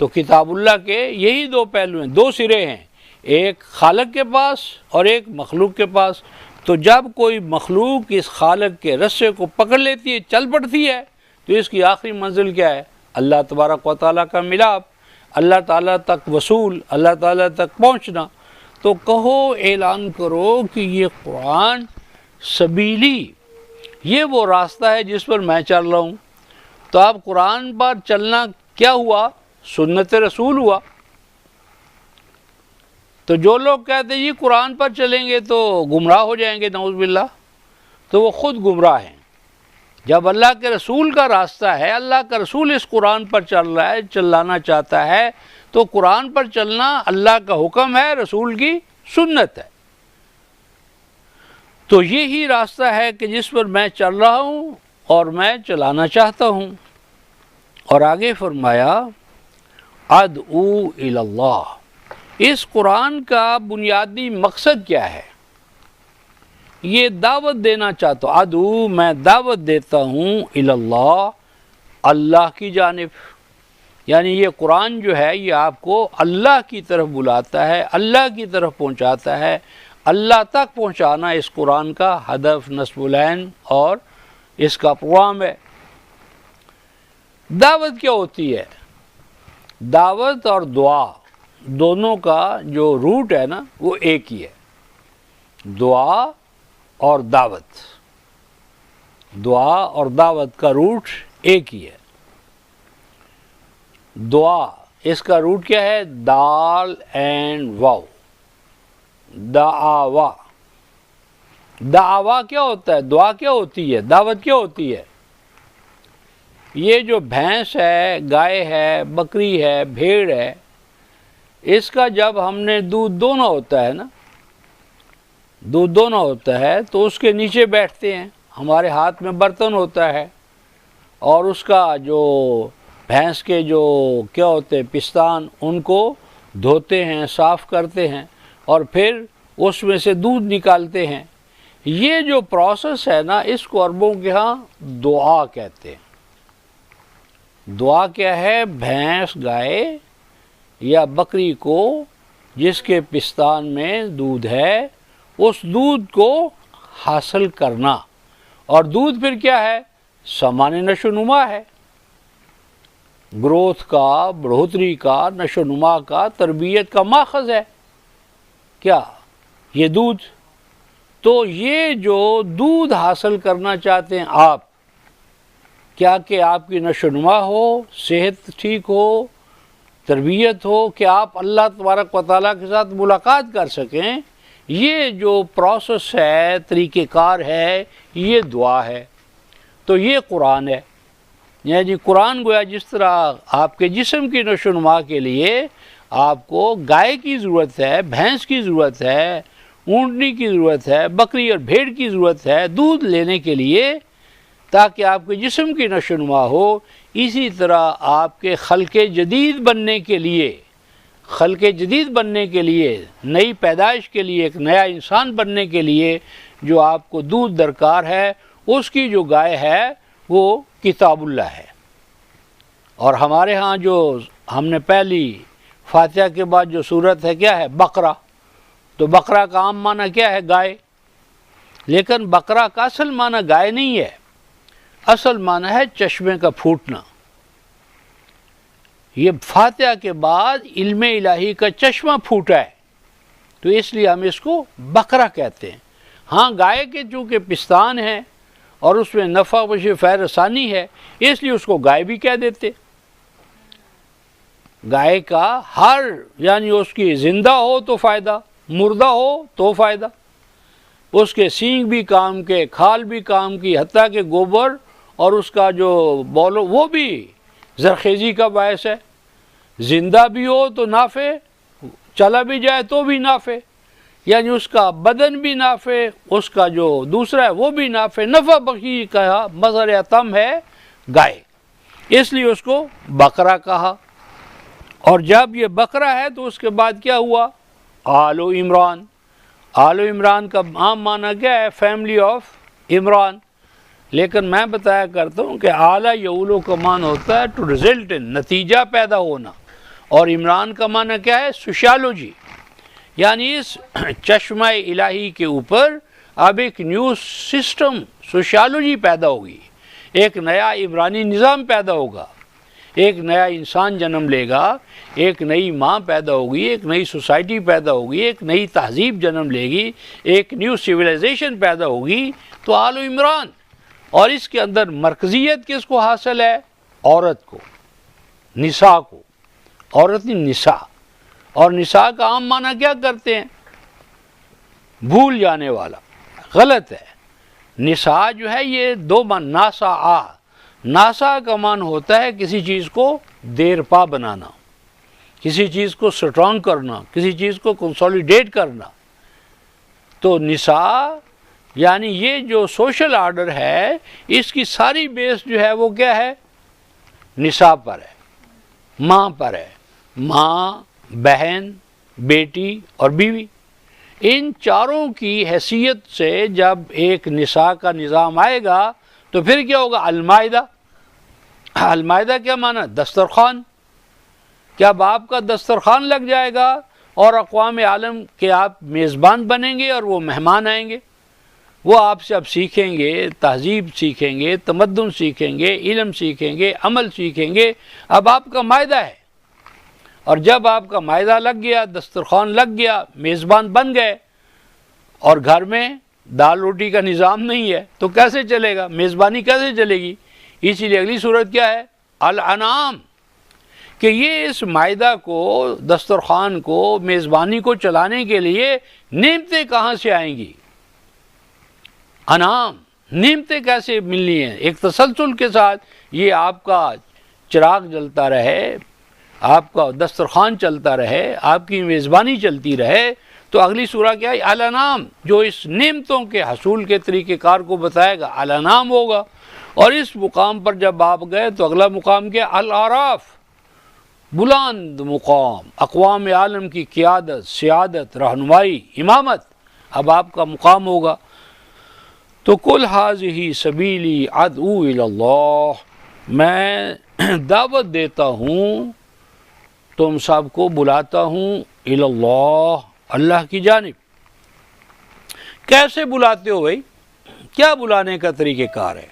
تو کتاب اللہ کے یہی دو پہلو ہیں، دو سرے ہیں، ایک خالق کے پاس اور ایک مخلوق کے پاس. تو جب کوئی مخلوق اس خالق کے رسے کو پکڑ لیتی ہے، چل پڑتی ہے، تو اس کی آخری منزل کیا ہے؟ اللہ تبارک و تعالیٰ کا ملاپ، اللہ تعالیٰ تک وصول، اللہ تعالیٰ تک پہنچنا. تو کہو، اعلان کرو کہ یہ قرآن سبیلی، یہ وہ راستہ ہے جس پر میں چل رہا ہوں. تو اب قرآن پر چلنا کیا ہوا؟ سنت رسول ہوا. تو جو لوگ کہتے ہیں یہ قرآن پر چلیں گے تو گمراہ ہو جائیں گے، نعوذ باللہ، تو وہ خود گمراہ ہیں. جب اللہ کے رسول کا راستہ ہے، اللہ کا رسول اس قرآن پر چل رہا ہے، چلانا چاہتا ہے، تو قرآن پر چلنا اللہ کا حکم ہے، رسول کی سنت ہے. تو یہی راستہ ہے کہ جس پر میں چل رہا ہوں اور میں چلانا چاہتا ہوں. اور آگے فرمایا ادعو الی اللہ. اس قرآن کا بنیادی مقصد کیا ہے؟ یہ دعوت دینا چاہتا ہوں. ادعو، میں دعوت دیتا ہوں، الی اللہ، اللہ کی جانب. یعنی یہ قرآن جو ہے یہ آپ کو اللہ کی طرف بلاتا ہے، اللہ کی طرف پہنچاتا ہے. اللہ تک پہنچانا اس قرآن کا ہدف، نصب العین اور اس کا پروگرام ہے. دعوت کیا ہوتی ہے؟ دعوت اور دعا دونوں کا جو روٹ ہے نا وہ ایک ہی ہے. دعا اور دعوت، دعا اور دعوت کا روٹ ایک ہی ہے. دعا، اس کا روٹ کیا ہے؟ دال اینڈ واو، دعوا. دعوا کیا ہوتا ہے؟ دعا کیا ہوتی ہے؟ دعوت کیا ہوتی ہے؟ یہ جو بھینس ہے، گائے ہے، بکری ہے، بھیڑ ہے، اس کا جب ہم نے دودھ دونا ہوتا ہے نا، دودھ دونا ہوتا ہے تو اس کے نیچے بیٹھتے ہیں، ہمارے ہاتھ میں برتن ہوتا ہے، اور اس کا جو بھینس کے جو کیا ہوتے ہیں پستان، ان کو دھوتے ہیں، صاف کرتے ہیں، اور پھر اس میں سے دودھ نکالتے ہیں. یہ جو پروسیس ہے نا، اس کو عربوں کے ہاں دعا کہتے ہیں. دعا کیا ہے؟ بھینس، گائے یا بکری کو جس کے پستان میں دودھ ہے، اس دودھ کو حاصل کرنا. اور دودھ پھر کیا ہے؟ سامان نشو و نما ہے، گروتھ کا، بڑھوتری کا، نشو و نما کا، تربیت کا ماخذ ہے. کیا یہ دودھ؟ تو یہ جو دودھ حاصل کرنا چاہتے ہیں آپ، کیا کہ آپ کی نشو و نما ہو، صحت ٹھیک ہو، تربیت ہو، کہ آپ اللہ تبارک و تعالیٰ کے ساتھ ملاقات کر سکیں، یہ جو پروسیس ہے، طریقہ کار ہے، یہ دعا ہے. تو یہ قرآن ہے. یعنی قرآن گویا جس طرح آپ کے جسم کی نشو و نما کے لیے آپ کو گائے کی ضرورت ہے، بھینس کی ضرورت ہے، اونٹنی کی ضرورت ہے، بکری اور بھیڑ کی ضرورت ہے دودھ لینے کے لیے، تاکہ آپ کے جسم کی نشو و نما ہو، اسی طرح آپ کے خلق جدید بننے کے لیے، خلق جدید بننے کے لیے، نئی پیدائش کے لیے، ایک نیا انسان بننے کے لیے جو آپ کو دودھ درکار ہے، اس کی جو گائے ہے وہ کتاب اللہ ہے. اور ہمارے ہاں جو ہم نے پہلی فاتحہ کے بعد جو صورت ہے کیا ہے؟ بقرہ. تو بقرہ کا عام معنی کیا ہے؟ گائے. لیکن بقرہ کا اصل معنی گائے نہیں ہے، اصل معنی ہے چشمے کا پھوٹنا. یہ فاتحہ کے بعد علم الہی کا چشمہ پھوٹا ہے، تو اس لیے ہم اس کو بقرہ کہتے ہیں. ہاں، گائے کے چونکہ پستان ہیں اور اس میں نفع و شفا رسانی ہے، اس لیے اس کو گائے بھی کہہ دیتے. گائے کا ہر، یعنی اس کی زندہ ہو تو فائدہ، مردہ ہو تو فائدہ. اس کے سینگ بھی کام کے، کھال بھی کام کی، حتیٰ کہ گوبر اور اس کا جو بولو وہ بھی زرخیزی کا باعث ہے۔ زندہ بھی ہو تو نافع، چلا بھی جائے تو بھی نافع، یعنی اس کا بدن بھی نافع، اس کا جو دوسرا ہے وہ بھی نافع، نفع بخشی کہا، مظہر اتم ہے گائے، اس لیے اس کو بقرہ کہا۔ اور جب یہ بقرہ ہے تو اس کے بعد کیا ہوا؟ آل و عمران۔ آل و عمران کا عام معنی کیا ہے؟ فیملی آف عمران، لیکن میں بتایا کرتا ہوں کہ اعلیٰ یولو کا معنی ہوتا ہے ٹو ریزلٹ ان، نتیجہ پیدا ہونا، اور عمران کا معنی کیا ہے؟ سوشیالوجی، یعنی اس چشمہ الہی کے اوپر اب ایک نیو سسٹم سوشیالوجی پیدا ہوگی، ایک نیا عمرانی نظام پیدا ہوگا، ایک نیا انسان جنم لے گا، ایک نئی ماں پیدا ہوگی، ایک نئی سوسائٹی پیدا ہوگی، ایک نئی تہذیب جنم لے گی، ایک نیو سویلائزیشن پیدا ہوگی، تو آل و عمران۔ اور اس کے اندر مرکزیت کس کو حاصل ہے؟ عورت کو، نساء کو، عورت نساء۔ اور نساء کا عام معنی کیا کرتے ہیں؟ بھول جانے والا، غلط ہے۔ نساء جو ہے یہ دو معنی، ناسا، ناسا کا معنی ہوتا ہے کسی چیز کو دیر پا بنانا، کسی چیز کو سٹرانگ کرنا، کسی چیز کو کنسولیڈیٹ کرنا۔ تو نساء یعنی یہ جو سوشل آرڈر ہے، اس کی ساری بیس جو ہے وہ کیا ہے؟ نساء پر ہے، ماں پر ہے۔ ماں، بہن، بیٹی اور بیوی، ان چاروں کی حیثیت سے جب ایک نساء کا نظام آئے گا تو پھر کیا ہوگا؟ المائدہ۔ المائدہ کیا معنی؟ دسترخوان۔ کیا اب آپ کا دسترخوان لگ جائے گا اور اقوام عالم کے آپ میزبان بنیں گے اور وہ مہمان آئیں گے، وہ آپ سے اب سیکھیں گے، تہذیب سیکھیں گے، تمدن سیکھیں گے، علم سیکھیں گے، عمل سیکھیں گے۔ اب آپ کا معاہدہ ہے، اور جب آپ کا معاہدہ لگ گیا، دسترخوان لگ گیا، میزبان بن گئے، اور گھر میں دال روٹی کا نظام نہیں ہے تو کیسے چلے گا؟ میزبانی کیسے چلے گی؟ اسی لیے اگلی صورت کیا ہے؟ الانعام، کہ یہ اس معاہدہ کو، دسترخوان کو، میزبانی کو چلانے کے لیے نعمتیں کہاں سے آئیں گی؟ انعام، نعمتیں کیسے ملنی ہیں؟ ایک تسلسل کے ساتھ یہ آپ کا چراغ جلتا رہے، آپ کا دسترخوان چلتا رہے، آپ کی میزبانی چلتی رہے، تو اگلی سورہ کیا ہے؟ الانعام، جو اس نعمتوں کے حصول کے طریقہ کار کو بتائے گا، الانعام ہوگا۔ اور اس مقام پر جب آپ گئے تو اگلا مقام کیا؟ الاعراف، بلند مقام، اقوام عالم کی قیادت، سیادت، رہنمائی، امامت، اب آپ کا مقام ہوگا۔ تو قل ھذہ سبیلی ادعو الی اللہ، میں دعوت دیتا ہوں، تم سب کو بلاتا ہوں، الی اللہ، اللہ کی جانب۔ کیسے بلاتے ہو بھائی؟ کیا بلانے کا طریقہ کار ہے؟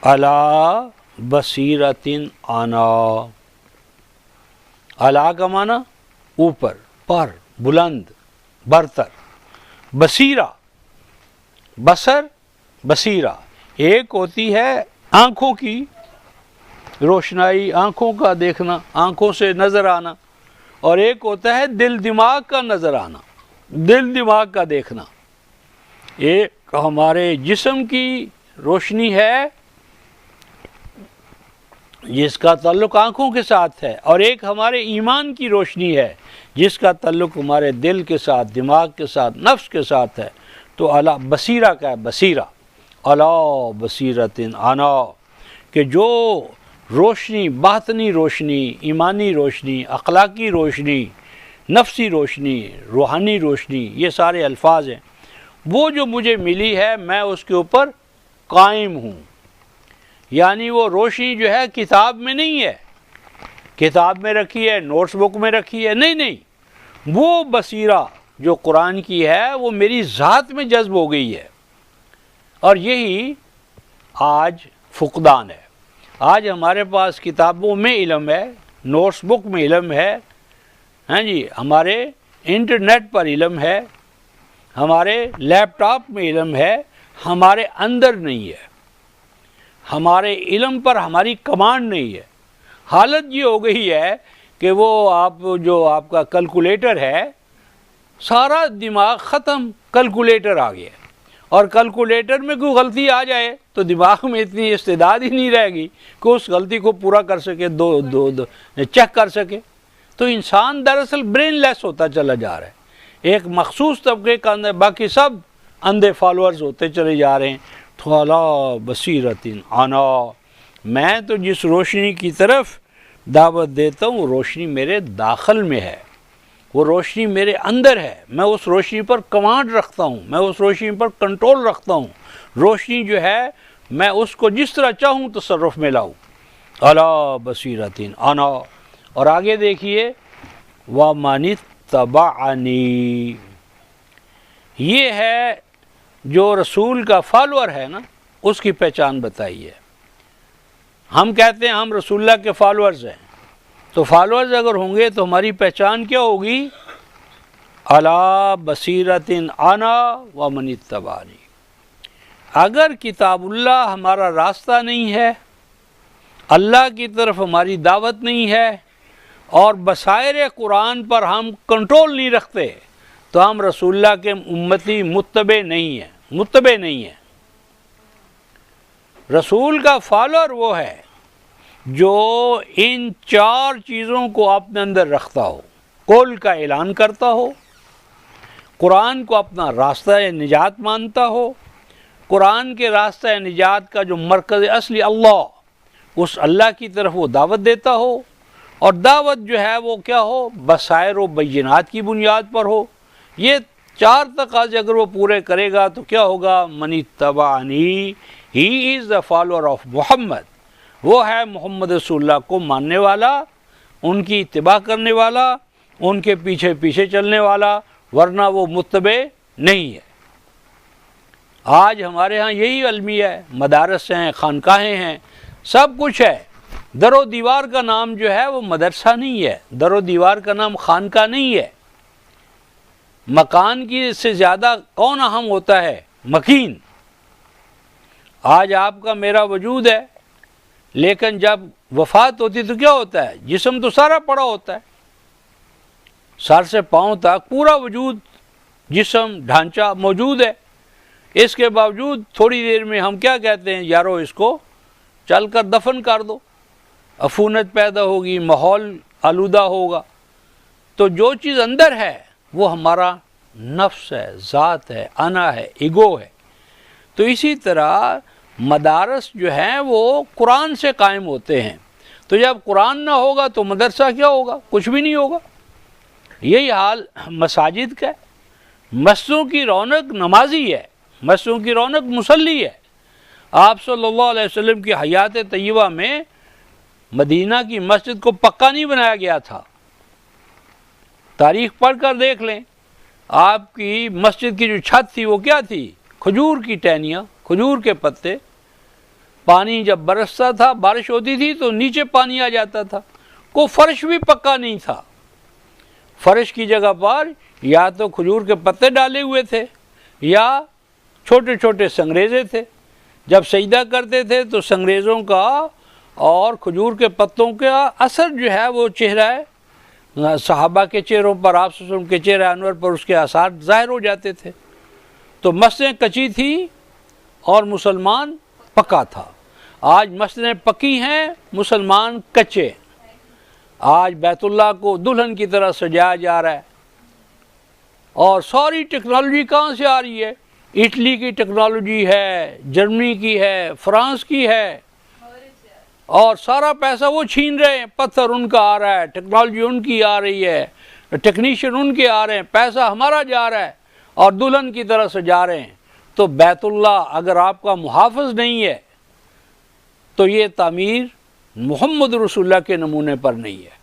علی بصیرۃ انا، علی کا معنی اوپر، پر، بلند، برتر، بصیرہ، بصر، بصیرہ، ایک ہوتی ہے آنکھوں کی روشنائی، آنکھوں کا دیکھنا، آنکھوں سے نظر آنا، اور ایک ہوتا ہے دل دماغ کا نظر آنا، دل دماغ کا دیکھنا۔ ایک ہمارے جسم کی روشنی ہے جس کا تعلق آنکھوں کے ساتھ ہے، اور ایک ہمارے ایمان کی روشنی ہے جس کا تعلق ہمارے دل کے ساتھ، دماغ کے ساتھ، نفس کے ساتھ ہے۔ تو اعلیٰ بصیرہ کا ہے، بصیرہ، اعلیٰ بصیرۃ انا، کہ جو روشنی، باطنی روشنی، ایمانی روشنی، اخلاقی روشنی، نفسی روشنی، روحانی روشنی، یہ سارے الفاظ ہیں، وہ جو مجھے ملی ہے میں اس کے اوپر قائم ہوں۔ یعنی وہ روشنی جو ہے کتاب میں نہیں ہے، کتاب میں رکھی ہے، نوٹس بک میں رکھی ہے، نہیں، وہ بصیرہ جو قرآن کی ہے وہ میری ذات میں جذب ہو گئی ہے، اور یہی آج فقدان ہے۔ آج ہمارے پاس کتابوں میں علم ہے، نوٹس بک میں علم ہے، ہاں جی، ہمارے انٹرنیٹ پر علم ہے، ہمارے لیپ ٹاپ میں علم ہے، ہمارے اندر نہیں ہے، ہمارے علم پر ہماری کمانڈ نہیں ہے۔ حالت یہ ہو گئی ہے کہ وہ آپ جو آپ کا کیلکولیٹر ہے، سارا دماغ ختم، کیلکولیٹر آ گیا، اور کیلکولیٹر میں کوئی غلطی آ جائے تو دماغ میں اتنی استعداد ہی نہیں رہے گی کہ اس غلطی کو پورا کر سکے، دو چیک کر سکے. تو انسان دراصل برین لیس ہوتا چلا جا رہا ہے. ایک مخصوص طبقے کا اندر، باقی سب اندھے فالوورز ہوتے چلے جا رہے ہیں. تو علی بصیرۃ انا، میں تو جس روشنی کی طرف دعوت دیتا ہوں وہ روشنی میرے داخل میں ہے، وہ روشنی میرے اندر ہے. میں اس روشنی پر کمانڈ رکھتا ہوں، میں اس روشنی پر کنٹرول رکھتا ہوں. روشنی جو ہے میں اس کو جس طرح چاہوں تصرف میں لاؤں. علی بصیرۃ انا. اور آگے دیکھیے وَمَنِ اتَّبَعَنِی، یہ ہے جو رسول کا فالوور ہے نا، اس کی پہچان بتائی ہے. ہم کہتے ہیں ہم رسول اللہ کے فالورز ہیں، تو فالورز اگر ہوں گے تو ہماری پہچان کیا ہوگی؟ علی بصیرۃ انا ومن اتبعنی. اگر کتاب اللہ ہمارا راستہ نہیں ہے، اللہ کی طرف ہماری دعوت نہیں ہے، اور بصائر قرآن پر ہم کنٹرول نہیں رکھتے، تو ہم رسول اللہ کے امتی متبع نہیں ہیں. رسول کا فالوور وہ ہے جو ان 4 چیزوں کو اپنے اندر رکھتا ہو، قول کا اعلان کرتا ہو، قرآن کو اپنا راستہ نجات مانتا ہو، قرآن کے راستہ نجات کا جو مرکز اصلی اللہ، اس اللہ کی طرف وہ دعوت دیتا ہو، اور دعوت جو ہے وہ کیا ہو؟ بصائر و بینات کی بنیاد پر ہو. یہ 4 تقاضے اگر وہ پورے کرے گا تو کیا ہوگا؟ من اتبعنی، ہی از دا فالوور آف محمد. وہ ہے محمد رسول اللہ کو ماننے والا، ان کی اتباع کرنے والا، ان کے پیچھے پیچھے چلنے والا، ورنہ وہ متبع نہیں ہے. آج ہمارے ہاں یہی المیہ ہے، مدارس ہیں، خانقاہیں ہیں، سب کچھ ہے. در و دیوار کا نام جو ہے وہ مدرسہ نہیں ہے، در و دیوار کا نام خانقاہ نہیں ہے. مکان کی سے زیادہ کون اہم ہوتا ہے؟ مکین. آج آپ کا میرا وجود ہے، لیکن جب وفات ہوتی تو کیا ہوتا ہے؟ جسم تو سارا پڑا ہوتا ہے، سر سے پاؤں تک پورا وجود، جسم ڈھانچہ موجود ہے. اس کے باوجود تھوڑی دیر میں ہم کیا کہتے ہیں؟ یارو اس کو چل کر دفن کر دو. عفونت پیدا ہوگی، ماحول آلودہ ہوگا. تو جو چیز اندر ہے وہ ہمارا نفس ہے، ذات ہے، انا ہے، ایگو ہے. تو اسی طرح مدارس جو ہیں وہ قرآن سے قائم ہوتے ہیں. تو جب قرآن نہ ہوگا تو مدرسہ کیا ہوگا؟ کچھ بھی نہیں ہوگا. یہی حال مساجد کا ہے. مسجدوں کی رونق نمازی ہے، مسجدوں کی رونق مصلی ہے. آپ صلی اللہ علیہ وسلم کی حیات طیبہ میں مدینہ کی مسجد کو پکا نہیں بنایا گیا تھا. تاریخ پڑھ کر دیکھ لیں، آپ کی مسجد کی جو چھت تھی وہ کیا تھی؟ کھجور کی ٹہنیاں، کھجور کے پتے. پانی جب برستا تھا، بارش ہوتی تھی تو نیچے پانی آ جاتا تھا. کوئی فرش بھی پکا نہیں تھا. فرش کی جگہ پر یا تو کھجور کے پتے ڈالے ہوئے تھے یا چھوٹے چھوٹے سنگریزے تھے. جب سجدہ کرتے تھے تو سنگریزوں کا اور کھجور کے پتوں کا اثر جو ہے وہ چہرہ صحابہ کے چہروں پر، آپ صلی اللہ علیہ وسلم کے چہرہ انور پر اس کے آثار ظاہر ہو جاتے تھے. تو مسجدیں کچی تھی اور مسلمان پکا تھا. آج مسجدیں پکی ہیں، مسلمان کچے. آج بیت اللہ کو دلہن کی طرح سجایا جا رہا ہے، اور ساری ٹیکنالوجی کہاں سے آ رہی ہے؟ اٹلی کی ٹیکنالوجی ہے، جرمنی کی ہے، فرانس کی ہے، اور سارا پیسہ وہ چھین رہے ہیں. پتھر ان کا آ رہا ہے، ٹیکنالوجی ان کی آ رہی ہے، ٹیکنیشین ان کے آ رہے ہیں، پیسہ ہمارا جا رہا ہے، اور دلہن کی طرح سجا رہے ہیں. تو بیت اللہ اگر آپ کا محافظ نہیں ہے تو یہ تعمیر محمد رسول اللہ کے نمونے پر نہیں ہے.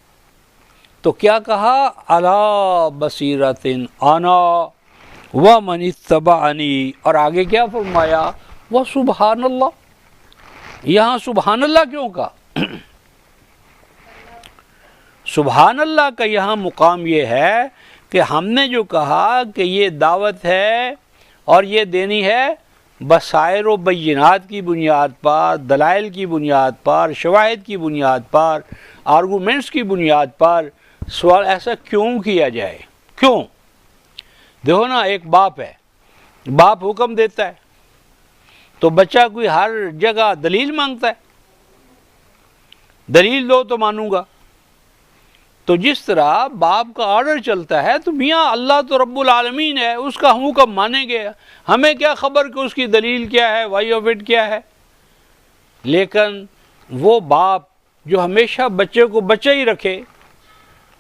تو کیا کہا؟ علی بصیرۃ انا ومن اتبعنی. اور آگے کیا فرمایا؟ وسبحان اللہ. یہاں سبحان اللہ کیوں کہا؟ سبحان اللہ کا یہاں مقام یہ ہے کہ ہم نے جو کہا کہ یہ دعوت ہے اور یہ دینی ہے بصائر و بینات کی بنیاد پر، دلائل کی بنیاد پر، شواہد کی بنیاد پر، آرگومنٹس کی بنیاد پر. سوال ایسا کیوں کیا جائے؟ کیوں؟ دیکھو نا، ایک باپ ہے، باپ حکم دیتا ہے تو بچہ کوئی ہر جگہ دلیل مانگتا ہے، دلیل دو تو مانوں گا۔ تو جس طرح باپ کا آرڈر چلتا ہے تو میاں اللہ تو رب العالمین ہے، اس کا ہم حکم مانیں گے، ہمیں کیا خبر کہ اس کی دلیل کیا ہے، وائی آف اٹ کیا ہے۔ لیکن وہ باپ جو ہمیشہ بچے کو بچہ ہی رکھے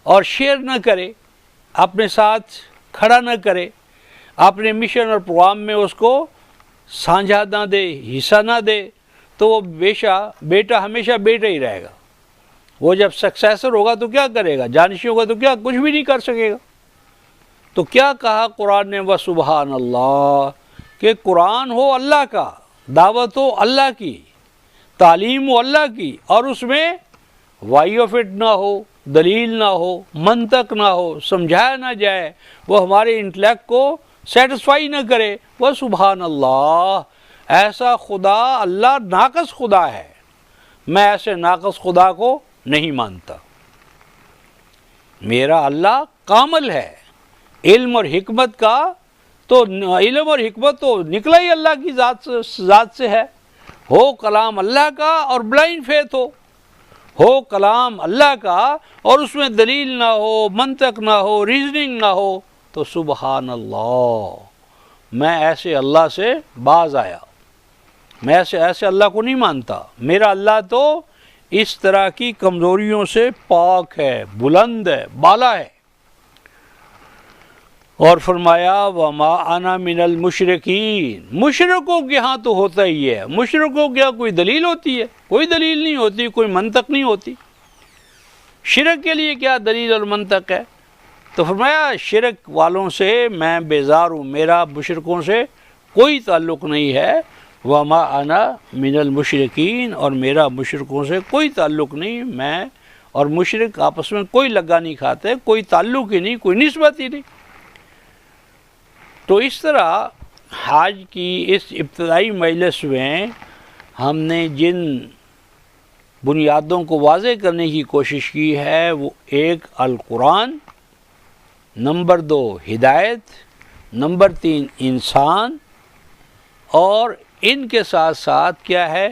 اور شیئر نہ کرے، اپنے ساتھ کھڑا نہ کرے، اپنے مشن اور پروگرام میں اس کو سانجھا نہ دے، حصہ نہ دے، تو وہ بیٹا ہمیشہ بیٹا ہی رہے گا۔ وہ جب سکسیسر ہوگا تو کیا کرے گا، جانشین ہوگا تو کیا کچھ بھی نہیں کر سکے گا۔ تو کیا کہا قرآن نے، وَسُبْحَانَ اللَّہ، کہ قرآن ہو اللہ کا، دعوت ہو اللہ کی، تعلیم ہو اللہ کی، اور اس میں وائی آف اٹ نہ ہو، دلیل نہ ہو، منطق نہ ہو، سمجھایا نہ جائے، وہ ہمارے انٹلیکٹ کو سیٹسفائی نہ کرے۔ وَسُبْحَانَ اللَّہ، ایسا خدا، اللہ ناقص خدا ہے، میں ایسے ناقص خدا کو نہیں مانتا۔ میرا اللہ کامل ہے، علم اور حکمت کا تو علم اور حکمت تو نکلا ہی اللہ کی ذات سے ہے۔ ہو کلام اللہ کا اور بلائنڈ فیتھ ہو کلام اللہ کا اور اس میں دلیل نہ ہو، منطق نہ ہو، ریزننگ نہ ہو، تو سبحان اللہ، میں ایسے اللہ سے باز آیا، میں ایسے اللہ کو نہیں مانتا۔ میرا اللہ تو اس طرح کی کمزوریوں سے پاک ہے، بلند ہے، بالا ہے۔ اور فرمایا وَمَا أَنَا مِنَ الْمُشْرِكِينَ، مشرکوں کے ہاں تو ہوتا ہی ہے، مشرکوں کے ہاں کوئی دلیل ہوتی ہے؟ کوئی دلیل نہیں ہوتی، کوئی منطق نہیں ہوتی۔ شرک کے لیے کیا دلیل اور منطق ہے؟ تو فرمایا شرک والوں سے میں بیزار ہوں، میرا مشرکوں سے کوئی تعلق نہیں ہے۔ وَمَا أَنَا مِنَ الْمُشْرِكِينَ، اور میرا مشرکوں سے کوئی تعلق نہیں، میں اور مشرک آپس میں کوئی لگا نہیں کھاتے، کوئی تعلق ہی نہیں، کوئی نسبت ہی نہیں۔ تو اس طرح آج کی اس ابتدائی مجلس میں ہم نے جن بنیادوں کو واضح کرنے کی کوشش کی ہے، وہ ایک القرآن، نمبر 2 ہدایت، نمبر 3 انسان، اور ان کے ساتھ ساتھ کیا ہے،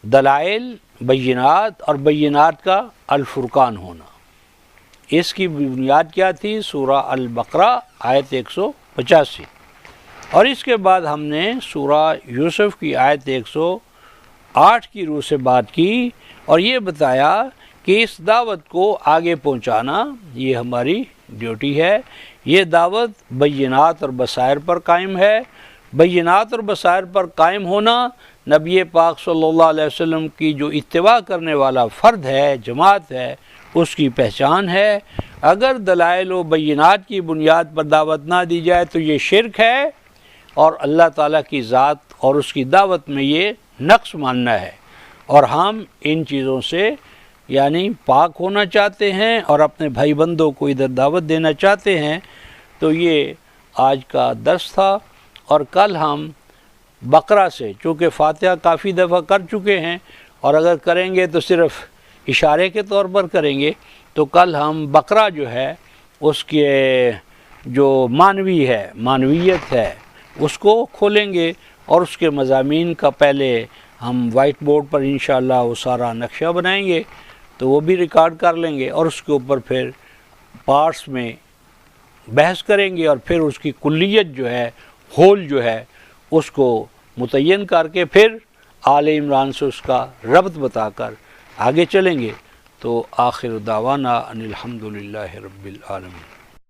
دلائل، بینات، اور بینات کا الفرقان ہونا۔ اس کی بنیاد کیا تھی؟ سورہ البقرہ آیت 185، اور اس کے بعد ہم نے سورہ یوسف کی آیت 108 کی روح سے بات کی، اور یہ بتایا کہ اس دعوت کو آگے پہنچانا یہ ہماری ڈیوٹی ہے۔ یہ دعوت بینات اور بصائر پر قائم ہے۔ بینات اور بصائر پر قائم ہونا نبی پاک صلی اللہ علیہ وسلم کی جو اتباع کرنے والا فرد ہے، جماعت ہے، اس کی پہچان ہے۔ اگر دلائل و بینات کی بنیاد پر دعوت نہ دی جائے تو یہ شرک ہے، اور اللہ تعالیٰ کی ذات اور اس کی دعوت میں یہ نقص ماننا ہے، اور ہم ان چیزوں سے یعنی پاک ہونا چاہتے ہیں اور اپنے بھائی بندوں کو ادھر دعوت دینا چاہتے ہیں۔ تو یہ آج کا درس تھا، اور کل ہم بقرہ سے، چونکہ فاتحہ کافی دفعہ کر چکے ہیں اور اگر کریں گے تو صرف اشارے کے طور پر کریں گے، تو کل ہم بقرہ جو ہے اس کے جو معنویت ہے اس کو کھولیں گے، اور اس کے مضامین کا پہلے ہم وائٹ بورڈ پر انشاءاللہ وہ سارا نقشہ بنائیں گے، تو وہ بھی ریکارڈ کر لیں گے، اور اس کے اوپر پھر پارٹس میں بحث کریں گے، اور پھر اس کی کلیت جو ہے، ہول جو ہے، اس کو متعین کر کے پھر آل عمران سے اس کا ربط بتا کر آگے چلیں گے۔ تو آخر دعوانا ان الحمدللہ رب العالمین۔